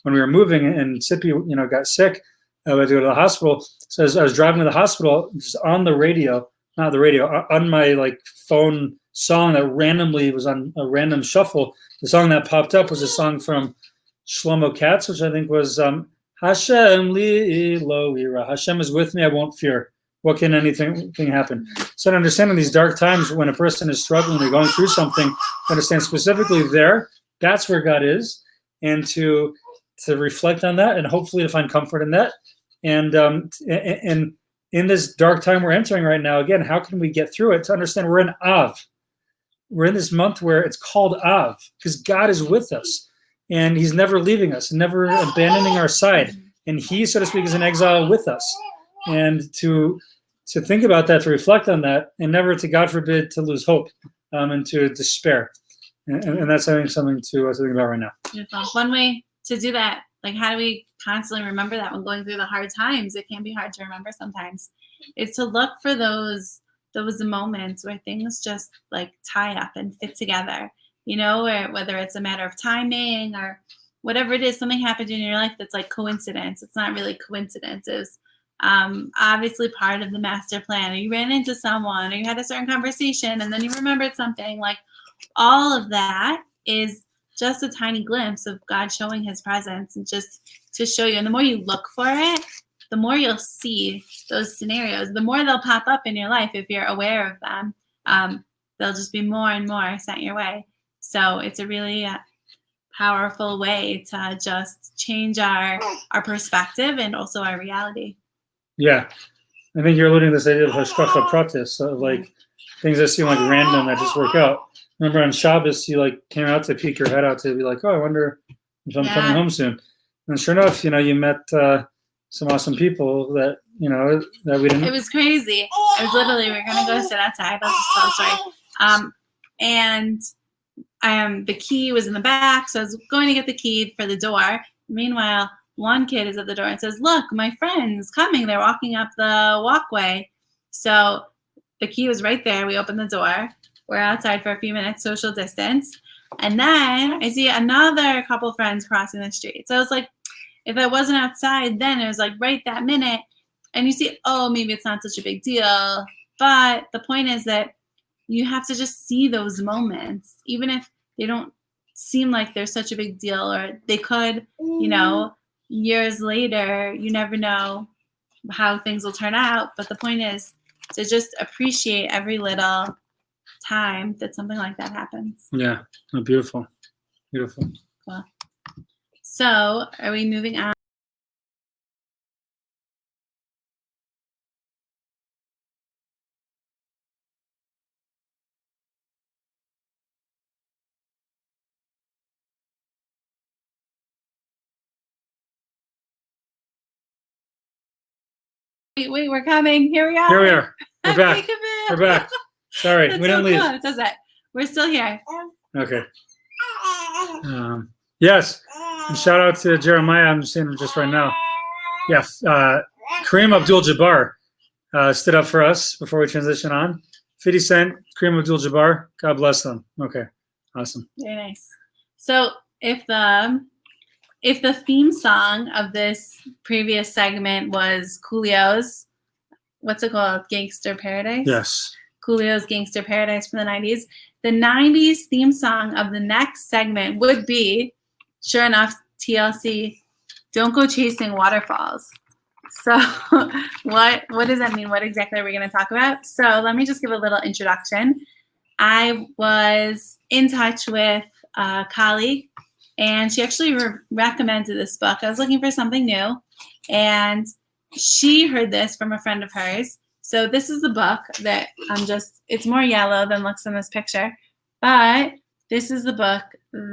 we were moving and Sippy, got sick. We had to go to the hospital. So as I was driving to the hospital, just on the radio, not the radio, on my phone song that randomly was on a random shuffle. The song that popped up was a song from Shlomo Katz, which I think was Hashem li lo ira. Hashem is with me, I won't fear. What can anything happen? So to understand in these dark times when a person is struggling, they're going through something, to understand specifically there, that's where God is, and to reflect on that and hopefully to find comfort in that. And in this dark time we're entering right now, again, how can we get through it? To understand we're in Av. We're in this month where it's called Av because God is with us and he's never leaving us, never abandoning our side. And he, so to speak, is in exile with us. And to to think about that, to reflect on that, and never to, God forbid, to lose hope and to despair. And that's, I think, something to think about right now. Beautiful. One way to do that, like how do we constantly remember that when going through the hard times? It can be hard to remember sometimes. Is to look for those moments where things just like tie up and fit together, or whether it's a matter of timing or whatever it is, something happened in your life that's like coincidence. It's not really coincidences. Obviously part of the master plan, or you ran into someone, or you had a certain conversation and then you remembered something. Like all of that is just a tiny glimpse of God showing his presence, and just to show you. And the more you look for it, the more you'll see those scenarios, the more they'll pop up in your life if you're aware of them. They'll just be more and more sent your way. So it's a really powerful way to just change our perspective and also our reality. Yeah. I think you're alluding to this idea of hashgacha pratis, of like things that seem like random that just work out. Remember on Shabbos, you like came out to peek your head out to be like, oh, I wonder if I'm coming home soon. And sure enough, you met some awesome people that, that we didn't. It was crazy. I was literally, we were going to go sit outside. I'll just tell a story. And the key was in the back, so I was going to get the key for the door. Meanwhile, one kid is at the door and says, look, my friend's coming. They're walking up the walkway. So the key was right there. We opened the door. We're outside for a few minutes, social distance. And then I see another couple friends crossing the street. So I was like, if I wasn't outside then, it was like right that minute. And you see, oh, maybe it's not such a big deal. But the point is that you have to just see those moments, even if they don't seem like they're such a big deal, or they could, years later, you never know how things will turn out. But the point is to just appreciate every little time that something like that happens. Yeah. Oh, beautiful. Beautiful. Cool. So are we moving on? Wait, we're coming. Here we are. Here we are. We're back. We're back. Sorry, we didn't leave. Cool. It does that. We're still here. Okay. Yes. And shout out to Jeremiah. I'm seeing him just right now. Yes. Kareem Abdul-Jabbar stood up for us before we transition on. 50 Cent, Kareem Abdul-Jabbar. God bless them. Okay. Awesome. Very nice. So if the theme song of this previous segment was Coolio's, what's it called? Gangster Paradise? Yes. Coolio's Gangster Paradise from the 90s. The 90s theme song of the next segment would be, sure enough, TLC, Don't Go Chasing Waterfalls. So what does that mean? What exactly are we going to talk about? So let me just give a little introduction. I was in touch with a colleague, and she actually recommended this book. I was looking for something new, and she heard this from a friend of hers. So this is the book that it's more yellow than looks in this picture, but this is the book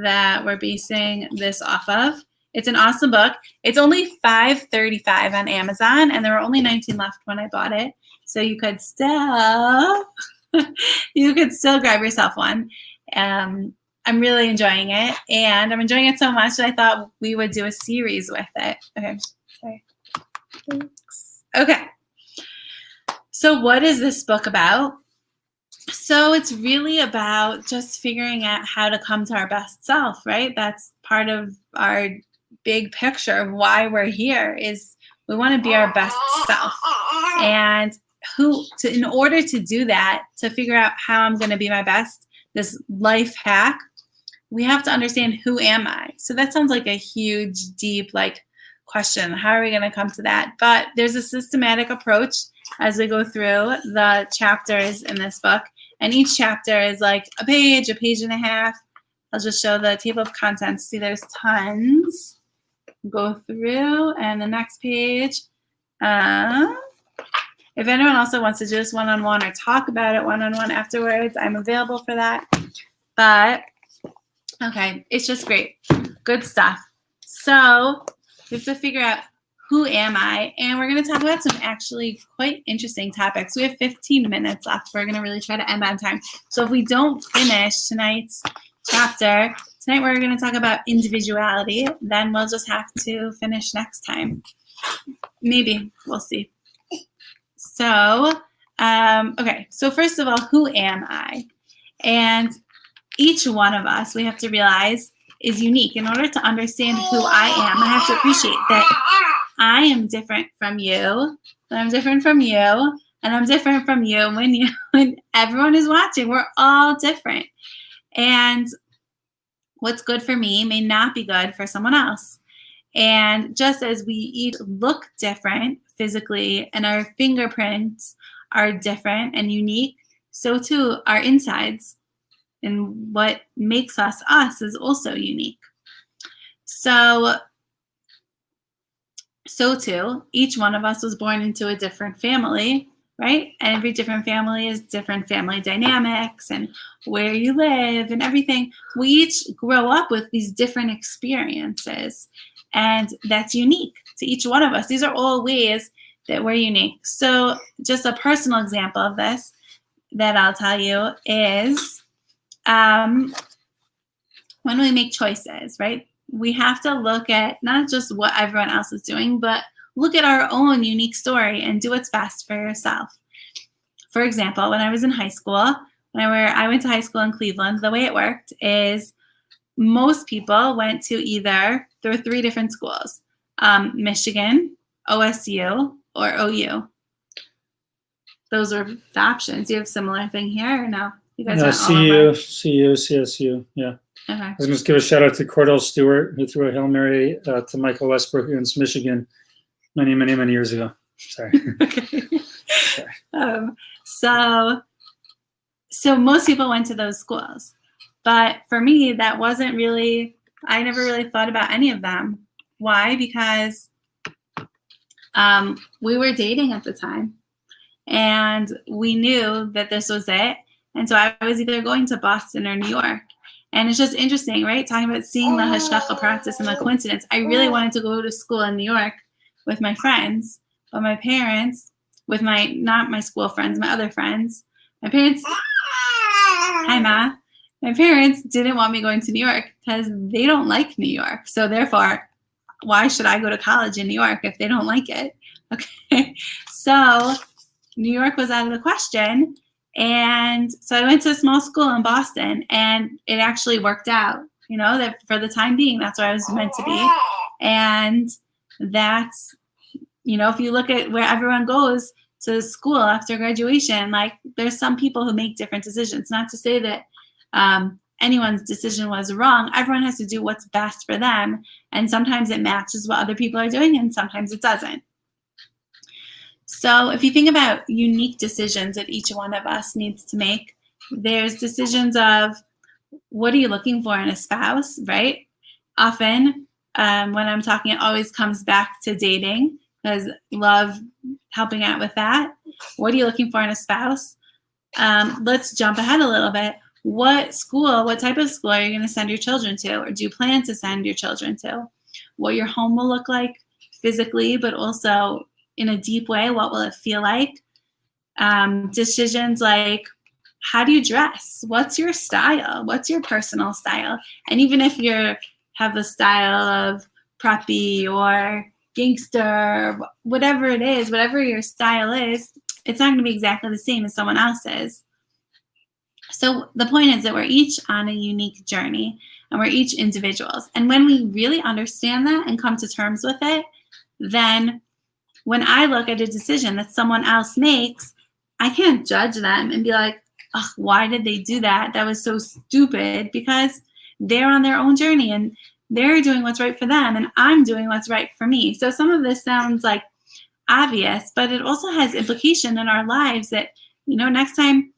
that we're basing this off of. It's an awesome book. It's only $5.35 on Amazon, and there were only 19 left when I bought it. So you could still grab yourself one. I'm really enjoying it, and I'm enjoying it so much that I thought we would do a series with it. Okay, sorry. Thanks. Okay. So what is this book about? So it's really about just figuring out how to come to our best self, right? That's part of our big picture of why we're here, is we want to be our best self. And in order to do that, to figure out how I'm going to be my best, this life hack, we have to understand, who am I? So that sounds like a huge, deep, question. How are we going to come to that? But there's a systematic approach as we go through the chapters in this book. And each chapter is like a page and a half. I'll just show the table of contents. See, there's tons. Go through, and the next page. If anyone also wants to do this one-on-one or talk about it one-on-one afterwards, I'm available for that. But, okay, it's just great. Good stuff. So we have to figure out, who am I? And we're going to talk about some actually quite interesting topics. We have 15 minutes left. We're going to really try to end on time. So if we don't finish tonight's chapter, tonight we're going to talk about individuality. Then we'll just have to finish next time. Maybe. We'll see. So, okay. So first of all, who am I? And each one of us, we have to realize, is unique. In order to understand who I am, I have to appreciate that I am different from you, and I'm different from you, and I'm different from you when everyone is watching. We're all different. And what's good for me may not be good for someone else. And just as we each look different physically and our fingerprints are different and unique, so too our insides. And what makes us us is also unique. So too, each one of us was born into a different family, right? And every different family is different family dynamics and where you live and everything. We each grow up with these different experiences, and that's unique to each one of us. These are all ways that we're unique. So just a personal example of this that I'll tell you is when we make choices, right? We have to look at not just what everyone else is doing, but look at our own unique story and do what's best for yourself. For example, when I was in high school, I went to high school in Cleveland, the way it worked is most people went to there were 3 different schools, Michigan, OSU, or OU. Those are the options. Do you have a similar thing here or no? You guys are CU, CSU, yeah. Okay. I was going to give a shout out to Cordell Stewart, who threw a Hail Mary to Michael Westbrook against Michigan many, many, many years ago. Sorry. Okay. Sorry. So most people went to those schools. But for me, that wasn't really, I never really thought about any of them. Why? Because we were dating at the time. And we knew that this was it. And so I was either going to Boston or New York. And it's just interesting, right? Talking about seeing the hashgacha practice and the coincidence. I really wanted to go to school in New York with my friends, but my parents, with not my school friends, my other friends, my parents, hi Ma, my parents didn't want me going to New York because they don't like New York. So therefore, why should I go to college in New York if they don't like it? Okay, so New York was out of the question. And so I went to a small school in Boston, and it actually worked out, that for the time being, that's where I was meant to be. And that's, if you look at where everyone goes to school after graduation, like there's some people who make different decisions. Not to say that anyone's decision was wrong. Everyone has to do what's best for them. And sometimes it matches what other people are doing, and sometimes it doesn't. So if you think about unique decisions that each one of us needs to make, there's decisions of what are you looking for in a spouse, right? Often when I'm talking, it always comes back to dating because love helping out with that. What are you looking for in a spouse? Let's jump ahead a little bit. What type of school are you going to send your children to, or do you plan to send your children to? What your home will look like physically, but also in a deep way, what will it feel like? Decisions like, how do you dress? What's your style? What's your personal style? And even if you have the style of preppy or gangster, whatever it is, whatever your style is, it's not going to be exactly the same as someone else's. So the point is that we're each on a unique journey, and we're each individuals. And when we really understand that and come to terms with it, then when I look at a decision that someone else makes, I can't judge them and be like, oh, why did they do that? That was so stupid, because they're on their own journey and they're doing what's right for them, and I'm doing what's right for me. So some of this sounds like obvious, but it also has implication in our lives that, next time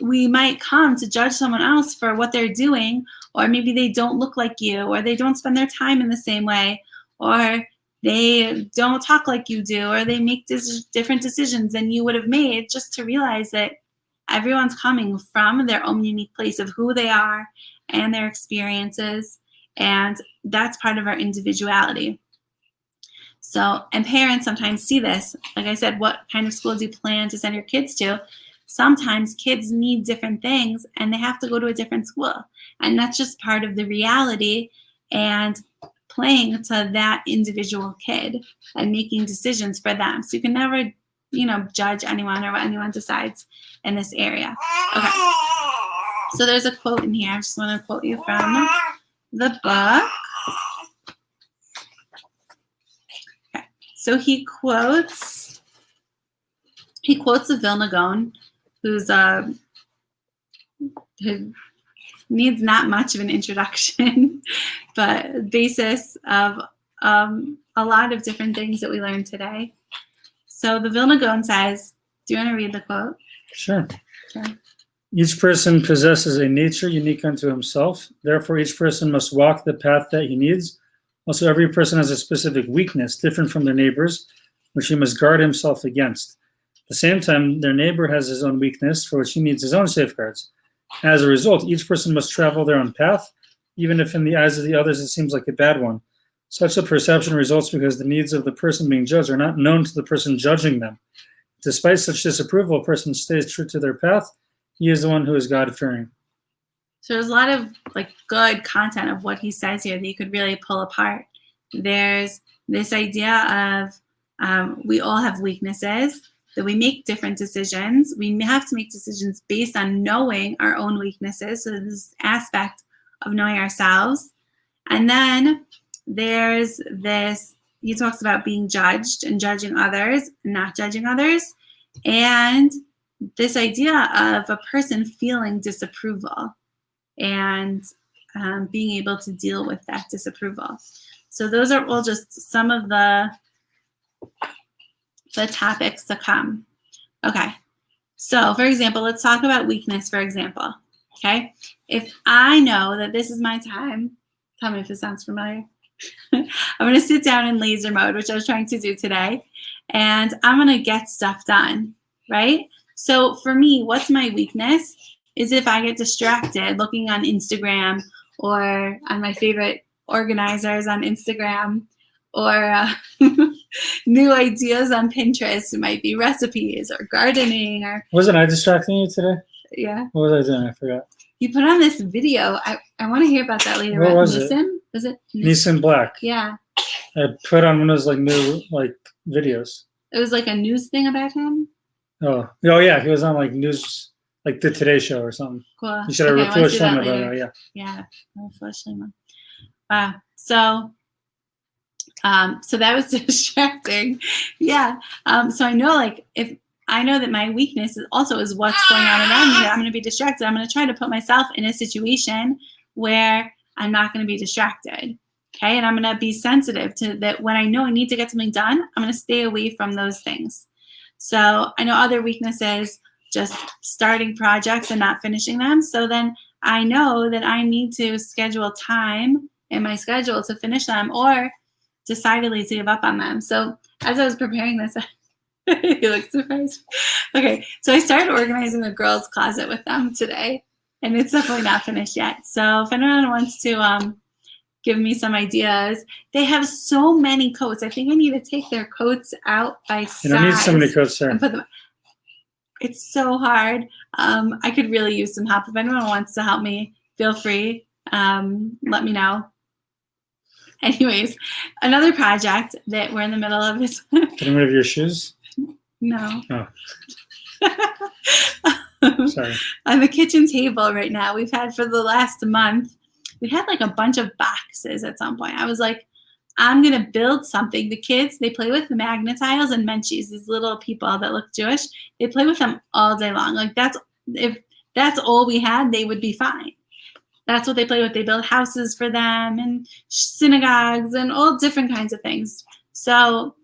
we might come to judge someone else for what they're doing, or maybe they don't look like you, or they don't spend their time in the same way, or they don't talk like you do, or they make different decisions than you would have made, just to realize that everyone's coming from their own unique place of who they are and their experiences, and that's part of our individuality. So, and parents sometimes see this. Like I said, what kind of school do you plan to send your kids to? Sometimes kids need different things and they have to go to a different school. And that's just part of the reality and playing to that individual kid and making decisions for them. So you can never, judge anyone or what anyone decides in this area. Okay. So there's a quote in here. I just want to quote you from the book. Okay. So he quotes the Vilna Gaon, who needs not much of an introduction, but basis of a lot of different things that we learned today. So the Vilna Gaon says, do you want to read the quote? Sure. Each person possesses a nature unique unto himself. Therefore, each person must walk the path that he needs. Also, every person has a specific weakness, different from their neighbor's, which he must guard himself against. At the same time, their neighbor has his own weakness, for which he needs his own safeguards. As a result, each person must travel their own path, even if in the eyes of the others it seems like a bad one. Such a perception results because the needs of the person being judged are not known to the person judging them. Despite such disapproval, a person stays true to their path. He is the one who is God-fearing. So there's a lot of good content of what he says here that you could really pull apart. There's this idea of we all have weaknesses, that we make different decisions. We have to make decisions based on knowing our own weaknesses. So this aspect of knowing ourselves. And then there's this, he talks about being judged and judging others and not judging others. And this idea of a person feeling disapproval and being able to deal with that disapproval. So those are all just some of the topics to come. Okay. So for example, let's talk about weakness, for example. Okay. If I know that this is my time, tell me if it sounds familiar. I'm going to sit down in laser mode, which I was trying to do today, and I'm going to get stuff done, right? So for me, what's my weakness is if I get distracted looking on Instagram or on my favorite organizers on Instagram or new ideas on Pinterest. It might be recipes or gardening or. Wasn't I distracting you today? Yeah. What was I doing? I forgot. You put on this video. I want to hear about that later. What was Nissan? it? Was it Nissan Black? Yeah. I put on one of those new videos. It was like a news thing about him. Oh yeah, he was on news, like the Today Show or something. Cool. You should have refreshed him about it. Yeah. Yeah, refreshed him. Wow. So that was distracting. Yeah. So I know if I know that my weakness is what's going on around me, I'm going to be distracted. I'm going to try to put myself in a situation where I'm not going to be distracted. Okay. And I'm going to be sensitive to that. When I know I need to get something done, I'm going to stay away from those things. So I know other weaknesses, just starting projects and not finishing them. So then I know that I need to schedule time in my schedule to finish them or decidedly to give up on them. So as I was preparing this, you look surprised. Okay, so I started organizing the girls' closet with them today, and it's definitely not finished yet. So if anyone wants to give me some ideas, they have so many coats. I think I need to take their coats out by size. You don't need so many coats there. And put them. It's so hard. I could really use some help. If anyone wants to help me, feel free. Let me know. Anyways, another project that we're in the middle of is getting rid of your shoes? No. Oh. Sorry. On the kitchen table right now, we've had for the last month, we had a bunch of boxes at some point. I was like, I'm going to build something. The kids, they play with the magnetiles and menchies, these little people that look Jewish. They play with them all day long. If that's all we had, they would be fine. That's what they play with. They build houses for them and synagogues and all different kinds of things. So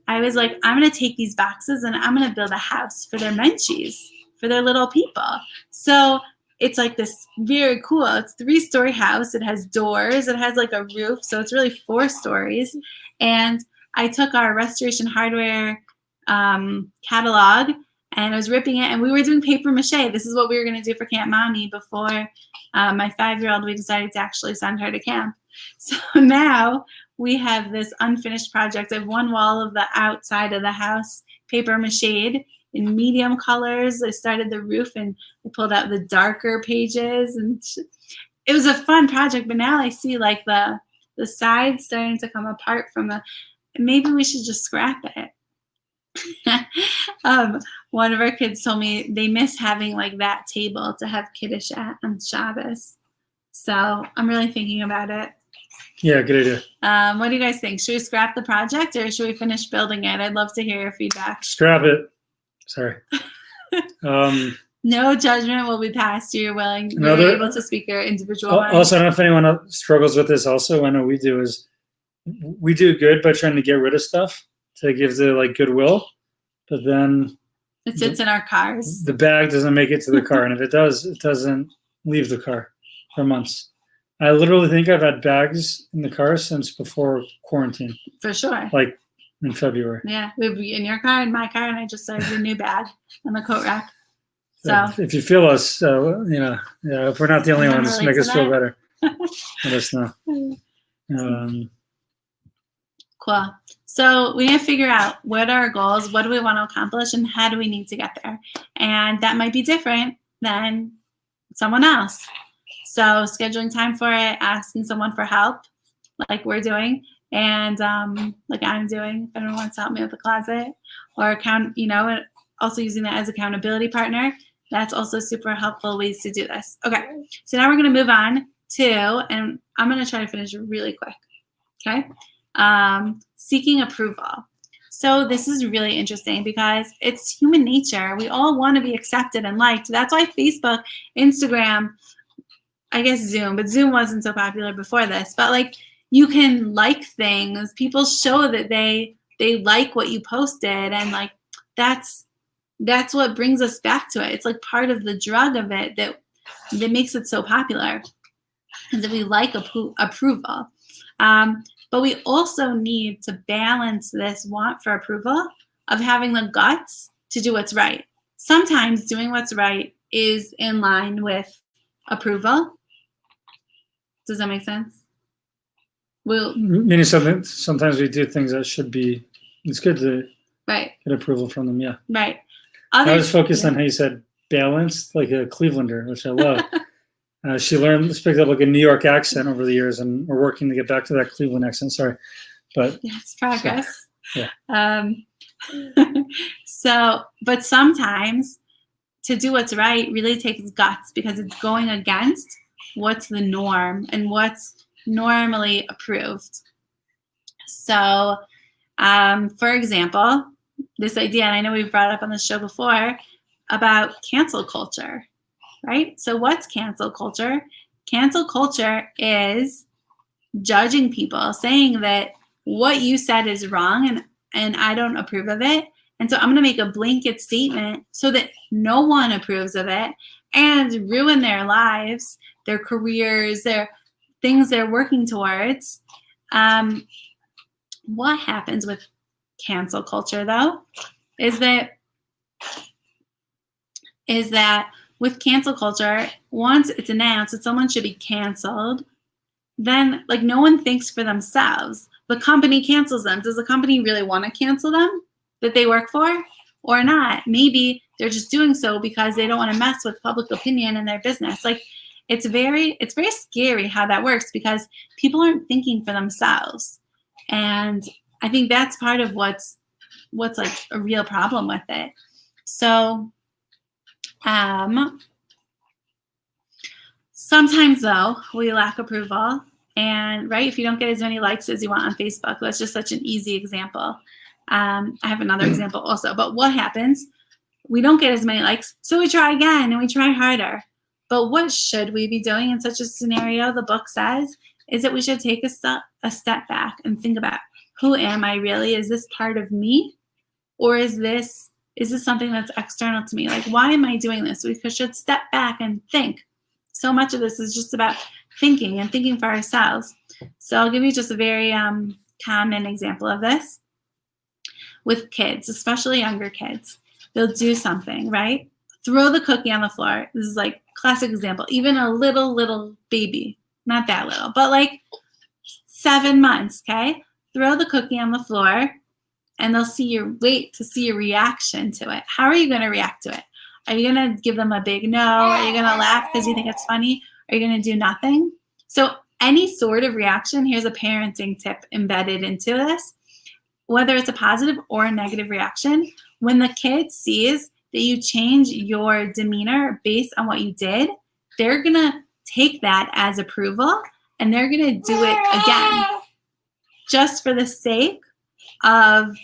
I was like, I'm going to take these boxes and I'm going to build a house for their menchies, for their little people. So it's this very cool, it's a 3-story house. It has doors. It has a roof. So it's really 4 stories. And I took our Restoration Hardware catalog and I was ripping it, and we were doing paper mache. This is what we were going to do for Camp Mommy before my 5-year-old, we decided to actually send her to camp. So now we have this unfinished project. I have one wall of the outside of the house paper mache'd in medium colors. I started the roof and I pulled out the darker pages, and it was a fun project. But now I see like the sides starting to come apart from the. Maybe we should just scrap it. One of our kids told me they miss having like that table to have Kiddush at on Shabbos. So I'm really thinking about it. Yeah, good idea. What do you guys think? Should we scrap the project or should we finish building it? I'd love to hear your feedback. Scrap it. Sorry. No judgment will be passed. You're able to speak your individual mind. Also, I don't know if anyone else struggles with this also. I know we do is we do good by trying to get rid of stuff to give the like goodwill, but then it sits in our cars. The bag doesn't make it to the car, and if it does, it doesn't leave the car for months. I literally think I've had bags in the car since before quarantine. For sure. Like in February. Yeah, we'd be in your car, in my car, and I just started a new bag on the coat rack. So if you feel us, if we're not the only ones, make us feel better. Let us know. Cool. So we need to figure out what are our goals, what do we want to accomplish, and how do we need to get there. And that might be different than someone else. So scheduling time for it, asking someone for help, like we're doing, and like I'm doing, if anyone wants to help me with the closet, or also using that as accountability partner. That's also super helpful ways to do this. Okay, so now we're going to move on to, and I'm going to try to finish really quick. Okay, seeking approval. So this is really interesting because it's human nature. We all want to be accepted and liked. That's why Facebook, Instagram, I guess Zoom, but Zoom wasn't so popular before this. But like you can like things. People show that they like what you posted, and like that's what brings us back to it. It's like part of the drug of it that makes it so popular, is that we like approval. But we also need to balance this want for approval of having the guts to do what's right. Sometimes doing what's right is in line with approval. Does that make sense? Meaning sometimes we do things that should be, it's good to get approval from them, yeah. Right. I was focused on how you said balanced, like a Clevelander, which I love. She picked up like a New York accent over the years, and we're working to get back to that Cleveland accent. Sorry, but yeah, it's progress. So, yeah. But sometimes to do what's right really takes guts because it's going against what's the norm and what's normally approved. So, for example, this idea, and I know we've brought it up on the show before, about cancel culture. Right? So what's cancel culture? Cancel culture is judging people, saying that what you said is wrong and I don't approve of it. And so I'm going to make a blanket statement so that no one approves of it and ruin their lives, their careers, their things they're working towards. What happens with cancel culture, though, is that with cancel culture, once it's announced that someone should be canceled, then like no one thinks for themselves. The company cancels them. Does the company really want to cancel them that they work for or not? Maybe they're just doing so because they don't want to mess with public opinion in their business. Like it's very scary how that works because people aren't thinking for themselves. And I think that's part of what's like a real problem with it. So sometimes though we lack approval, and if you don't get as many likes as you want on Facebook, that's just such an easy example. I have another example also, but what happens? We don't get as many likes, so we try again and we try harder. But what should we be doing in such a scenario? The book says is that we should take a step back and think about, who am I really? Is this part of me, or is this something that's external to me? Like, why am I doing this? We should step back and think. So much of this is just about thinking and thinking for ourselves. So I'll give you just a very common example of this with kids, especially younger kids. They'll do something, right? Throw the cookie on the floor. This is like classic example. Even a little baby, not that little, but like 7 months, okay? Throw the cookie on the floor, and wait to see your reaction to it. How are you going to react to it? Are you going to give them a big no? Are you going to laugh because you think it's funny? Are you going to do nothing? So any sort of reaction, here's a parenting tip embedded into this, whether it's a positive or a negative reaction, when the kid sees that you change your demeanor based on what you did, they're going to take that as approval, and they're going to do it again just for the sake of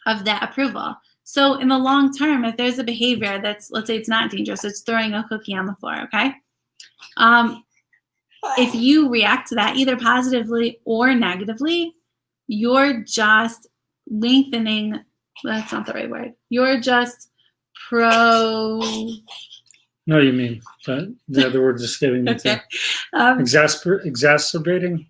that approval. So in the long term, if there's a behavior that's, let's say it's not dangerous, it's throwing a cookie on the floor, okay? If you react to that either positively or negatively, you're just lengthening, that's not the right word. You're just No, you mean, but the other word is giving me okay. Exacerbating.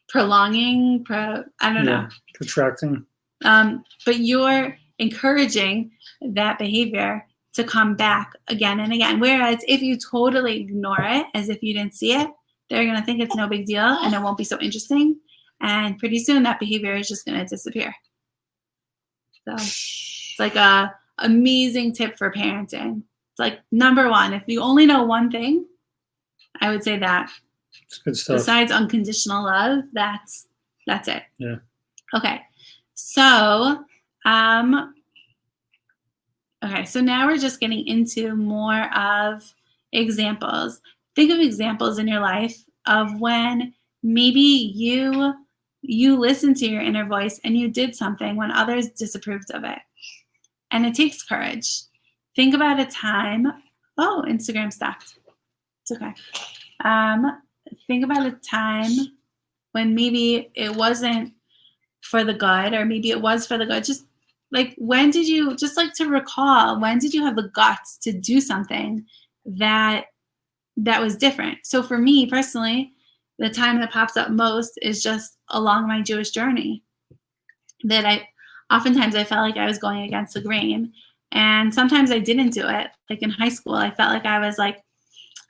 Prolonging, I don't know. Protracting. But you're encouraging that behavior to come back again and again. Whereas if you totally ignore it as if you didn't see it, they're going to think it's no big deal and it won't be so interesting. And pretty soon that behavior is just going to disappear. So it's like a amazing tip for parenting. It's like number one, if you only know one thing, I would say that. It's good stuff. Besides unconditional love, that's it. Yeah. Okay. So, so now we're just getting into more of examples. Think of examples in your life of when maybe you listened to your inner voice and you did something when others disapproved of it. And it takes courage. Think about a time. Oh, Instagram stopped. It's okay. Think about a time when maybe it wasn't for the good, or maybe it was for the good. Just like, when did you, just like to recall, when did you have the guts to do something that was different? So for me personally, the time that pops up most is just along my Jewish journey, that oftentimes I felt like I was going against the grain, and sometimes I didn't do it. Like in high school, I felt like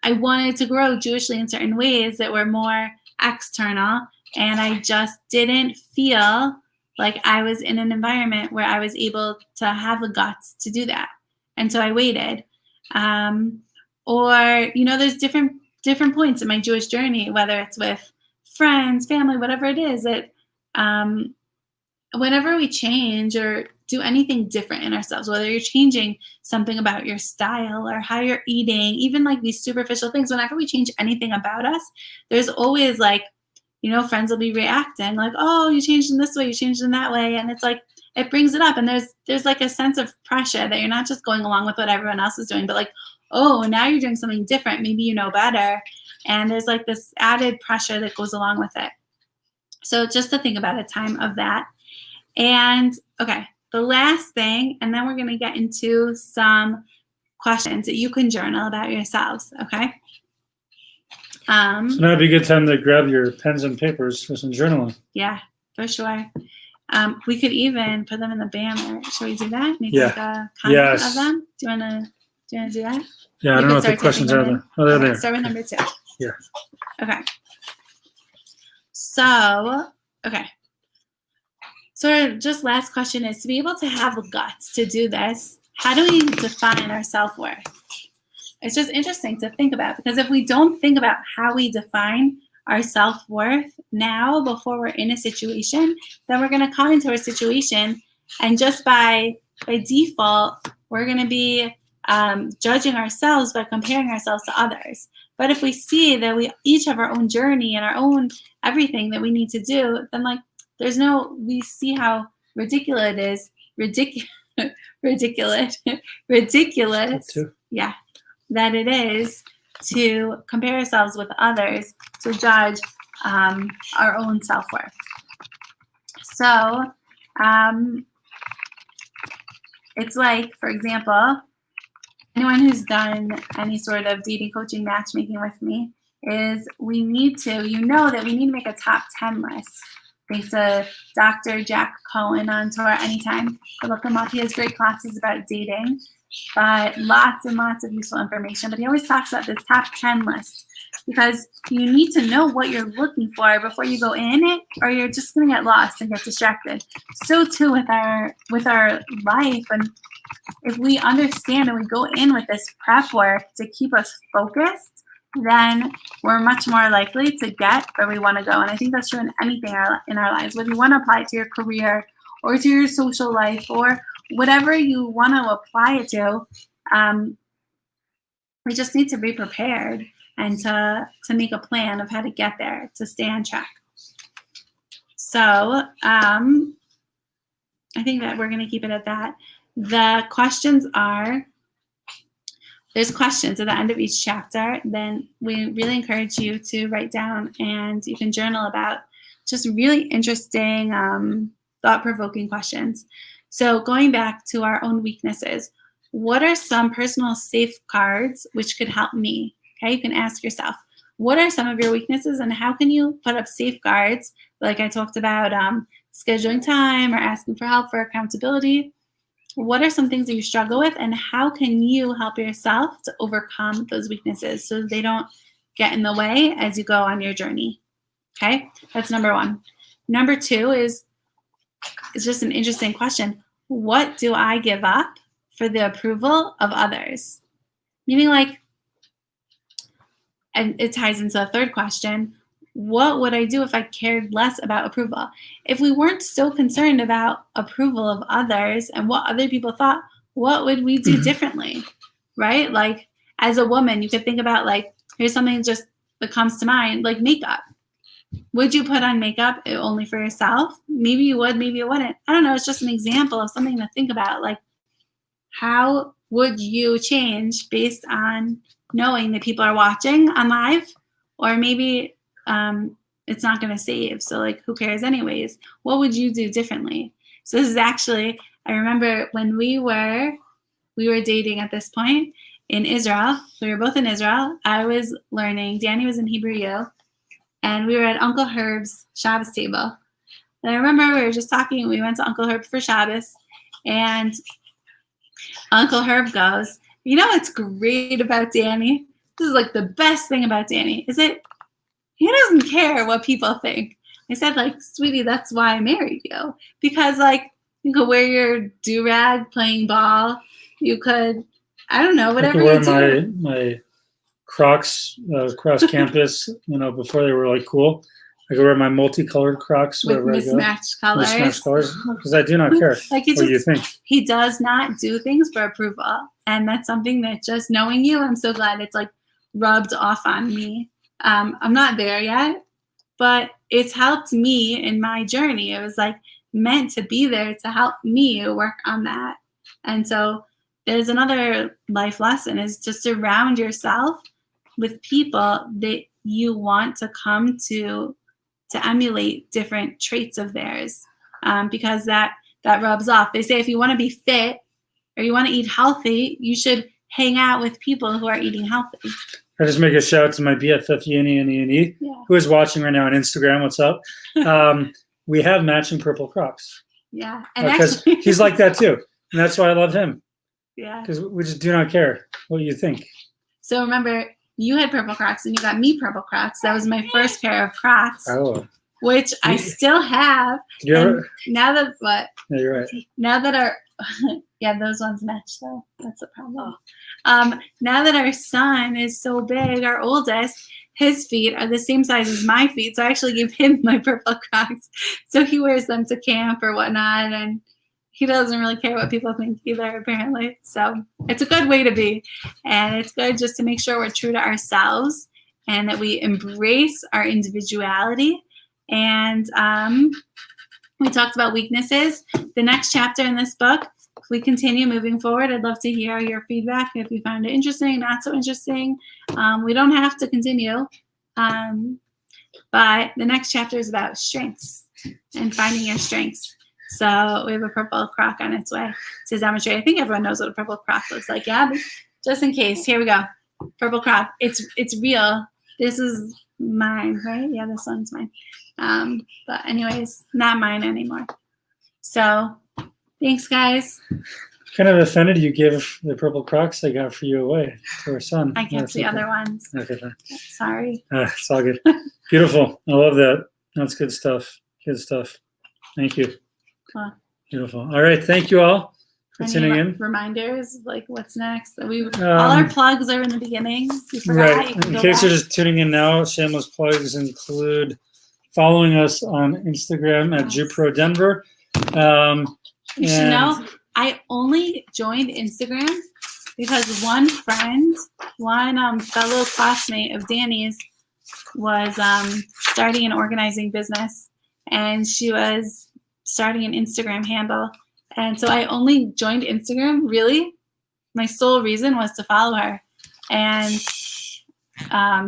I wanted to grow Jewishly in certain ways that were more external, and I just didn't feel like I was in an environment where I was able to have the guts to do that. And so I waited. There's different points in my Jewish journey, whether it's with friends, family, whatever it is, that whenever we change or do anything different in ourselves, whether you're changing something about your style or how you're eating, even like these superficial things, whenever we change anything about us, there's always like, friends will be reacting like, oh, you changed in this way, you changed in that way. And it's like, it brings it up. And there's like a sense of pressure that you're not just going along with what everyone else is doing, but like, oh, now you're doing something different. Maybe you know better. And there's like this added pressure that goes along with it. So just to think about a time of that. And okay, the last thing, and then we're going to get into some questions that you can journal about yourselves, okay? So now would be a good time to grab your pens and papers for some journaling. Yeah, for sure. We could even put them in the banner. Should we do that? Make like a comment of them? Do you want to do that? Yeah, I don't know what the questions are there. Oh, they're there. Start with number 2. Yeah. Okay. So just last question is, to be able to have the guts to do this, how do we define our self-worth? It's just interesting to think about, because if we don't think about how we define our self-worth now before we're in a situation, then we're going to come into a situation and just by default, we're going to be judging ourselves by comparing ourselves to others. But if we see that we each have our own journey and our own everything that we need to do, then like we see how ridiculous it is. Ridiculous. Yeah. That it is to compare ourselves with others to judge our own self-worth. So it's like, for example, anyone who's done any sort of dating coaching matchmaking with me is that we need to make a top 10 list. Thanks to Dr. Jack Cohen on tour anytime. Look him up. He has great classes about dating, but lots and lots of useful information. But he always talks about this top 10 list because you need to know what you're looking for before you go in it, or you're just going to get lost and get distracted. So too with our life. And if we understand and we go in with this prep work to keep us focused, then we're much more likely to get where we want to go. And I think that's true in anything in our lives. Whether you want to apply it to your career or to your social life or whatever you want to apply it to, we just need to be prepared and to make a plan of how to get there, to stay on track. So I think that we're going to keep it at that. The questions are, there's questions at the end of each chapter. Then we really encourage you to write down, and you can journal about just really interesting, thought-provoking questions. So going back to our own weaknesses, what are some personal safeguards which could help me? Okay, you can ask yourself, what are some of your weaknesses and how can you put up safeguards? Like I talked about scheduling time or asking for help for accountability. What are some things that you struggle with, and how can you help yourself to overcome those weaknesses so they don't get in the way as you go on your journey? Okay, that's number one. Number two is just an interesting question. What do I give up for the approval of others? Meaning, like, and it ties into the third question, what would I do if I cared less about approval? If we weren't so concerned about approval of others and what other people thought, what would we do differently, right? Like, as a woman, you could think about, like, here's something just that comes to mind, like makeup. Would you put on makeup only for yourself? Maybe you would, maybe you wouldn't. I don't know. It's just an example of something to think about. Like, how would you change based on knowing that people are watching on live? Or maybe it's not going to save. So, like, who cares anyways? What would you do differently? So this is actually, I remember when we were dating at this point in Israel. We were both in Israel. I was learning. Danny was in Hebrew U. And we were at Uncle Herb's Shabbos table. And I remember we were just talking. We went to Uncle Herb for Shabbos. And Uncle Herb goes, you know what's great about Danny? This is like the best thing about Danny. Is it? He doesn't care what people think. I said, like, sweetie, that's why I married you. Because, like, you could wear your do-rag playing ball. You could, I don't know, whatever I you could do. wear my Crocs across campus, before they were, like, cool. I could wear my multicolored Crocs With wherever mismatched I go. colors. Mismatched colors. Because I do not care Like, what you think. He does not do things for approval. And that's something that, just knowing you, I'm so glad it's, like, rubbed off on me. I'm not there yet, but it's helped me in my journey. It was, like, meant to be there to help me work on that. And so there's another life lesson, is to surround yourself with people that you want to come to emulate different traits of theirs, because that rubs off. They say if you want to be fit or you want to eat healthy, you should hang out with people who are eating healthy. I just make a shout out to my BFF Yeni, who is watching right now on Instagram. What's up? We have matching purple Crocs. Yeah, and because he's like that too, and that's why I love him. Yeah, because we just do not care what you think. So remember, you had purple Crocs and you got me purple Crocs. That was my first pair of Crocs, which I still have. Did you ever? Now that what? Yeah, you're right. Now that our yeah, those ones match though. That's a problem. Now that our son is so big, our oldest, his feet are the same size as my feet. So I actually gave him my purple Crocs. So he wears them to camp or whatnot, and he doesn't really care what people think either, apparently. So it's a good way to be. And it's good just to make sure we're true to ourselves and that we embrace our individuality. And we talked about weaknesses. The next chapter in this book, if we continue moving forward, I'd love to hear your feedback if you found it interesting, not so interesting. We don't have to continue. But the next chapter is about strengths and finding your strengths. So we have a purple Croc on its way to demonstrate. I think everyone knows what a purple Croc looks like. Yeah, but just in case, here we go. Purple Croc. It's real. This is mine, right? Yeah, this one's mine. But anyways, not mine anymore. So thanks, guys. kind of offended you gave the purple Crocs I got for you away to our son. I kept the other ones. Okay, fine. Sorry. It's all good. Beautiful. I love that. That's good stuff. Good stuff. Thank you. Well, beautiful. All right. Thank you all for tuning in. Reminders, like what's next? All our plugs are in the beginning. Right. In case you're just tuning in now, shameless plugs include following us on Instagram at JuPro Denver. You should know, I only joined Instagram because one friend, fellow classmate of Danny's was starting an organizing business, and she was starting an Instagram handle. And so I only joined Instagram, really. My sole reason was to follow her. And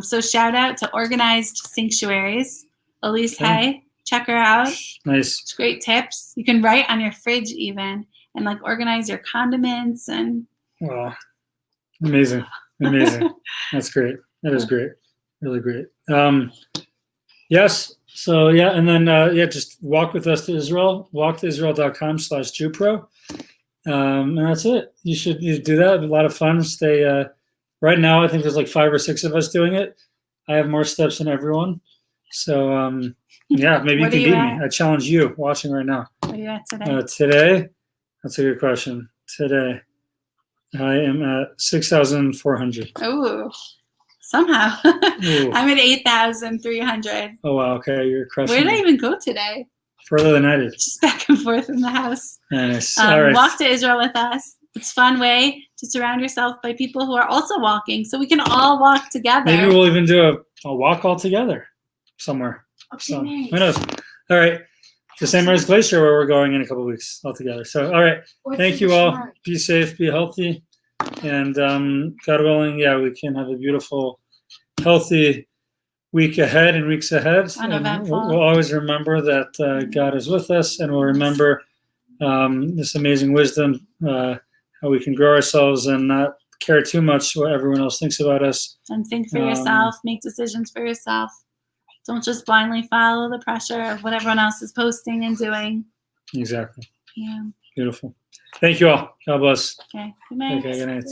so shout out to Organized Sanctuaries. Elise Hay, check her out. Nice. It's great tips. You can write on your fridge even and like organize your condiments and. Wow. Amazing. That's great. That is great. Really great. Yes. So yeah, and then just walk with us to Israel. walktoisrael.com/JuPro. And that's it. You do that. A lot of fun. Stay. Right now, I think there's like 5 or 6 of us doing it. I have more steps than everyone. So maybe you can beat me. I challenge you watching right now. Where are you at today? Today, that's a good question. Today, I am at 6,400. Oh, somehow. I'm at 8,300. Oh, wow. Okay, you're crushing. Where did I even go today? Further than I did. Just back and forth in the house. Nice. All right. Walk to Israel with us. It's a fun way to surround yourself by people who are also walking, so we can all walk together. Maybe we'll even do a walk all together somewhere. Okay, so, nice. Who knows? All right. To St. Mary's Glacier, where we're going in a couple of weeks all together. So, all right. Thank you all. Be safe, be healthy. And God willing, we can have a beautiful, healthy week ahead and weeks ahead. And we'll always remember that God is with us, and we'll remember this amazing wisdom, how we can grow ourselves and not care too much what everyone else thinks about us. And think for yourself, make decisions for yourself. Don't just blindly follow the pressure of what everyone else is posting and doing. Exactly. Yeah. Beautiful. Thank you all. God bless. Okay. Good night. Okay, good night.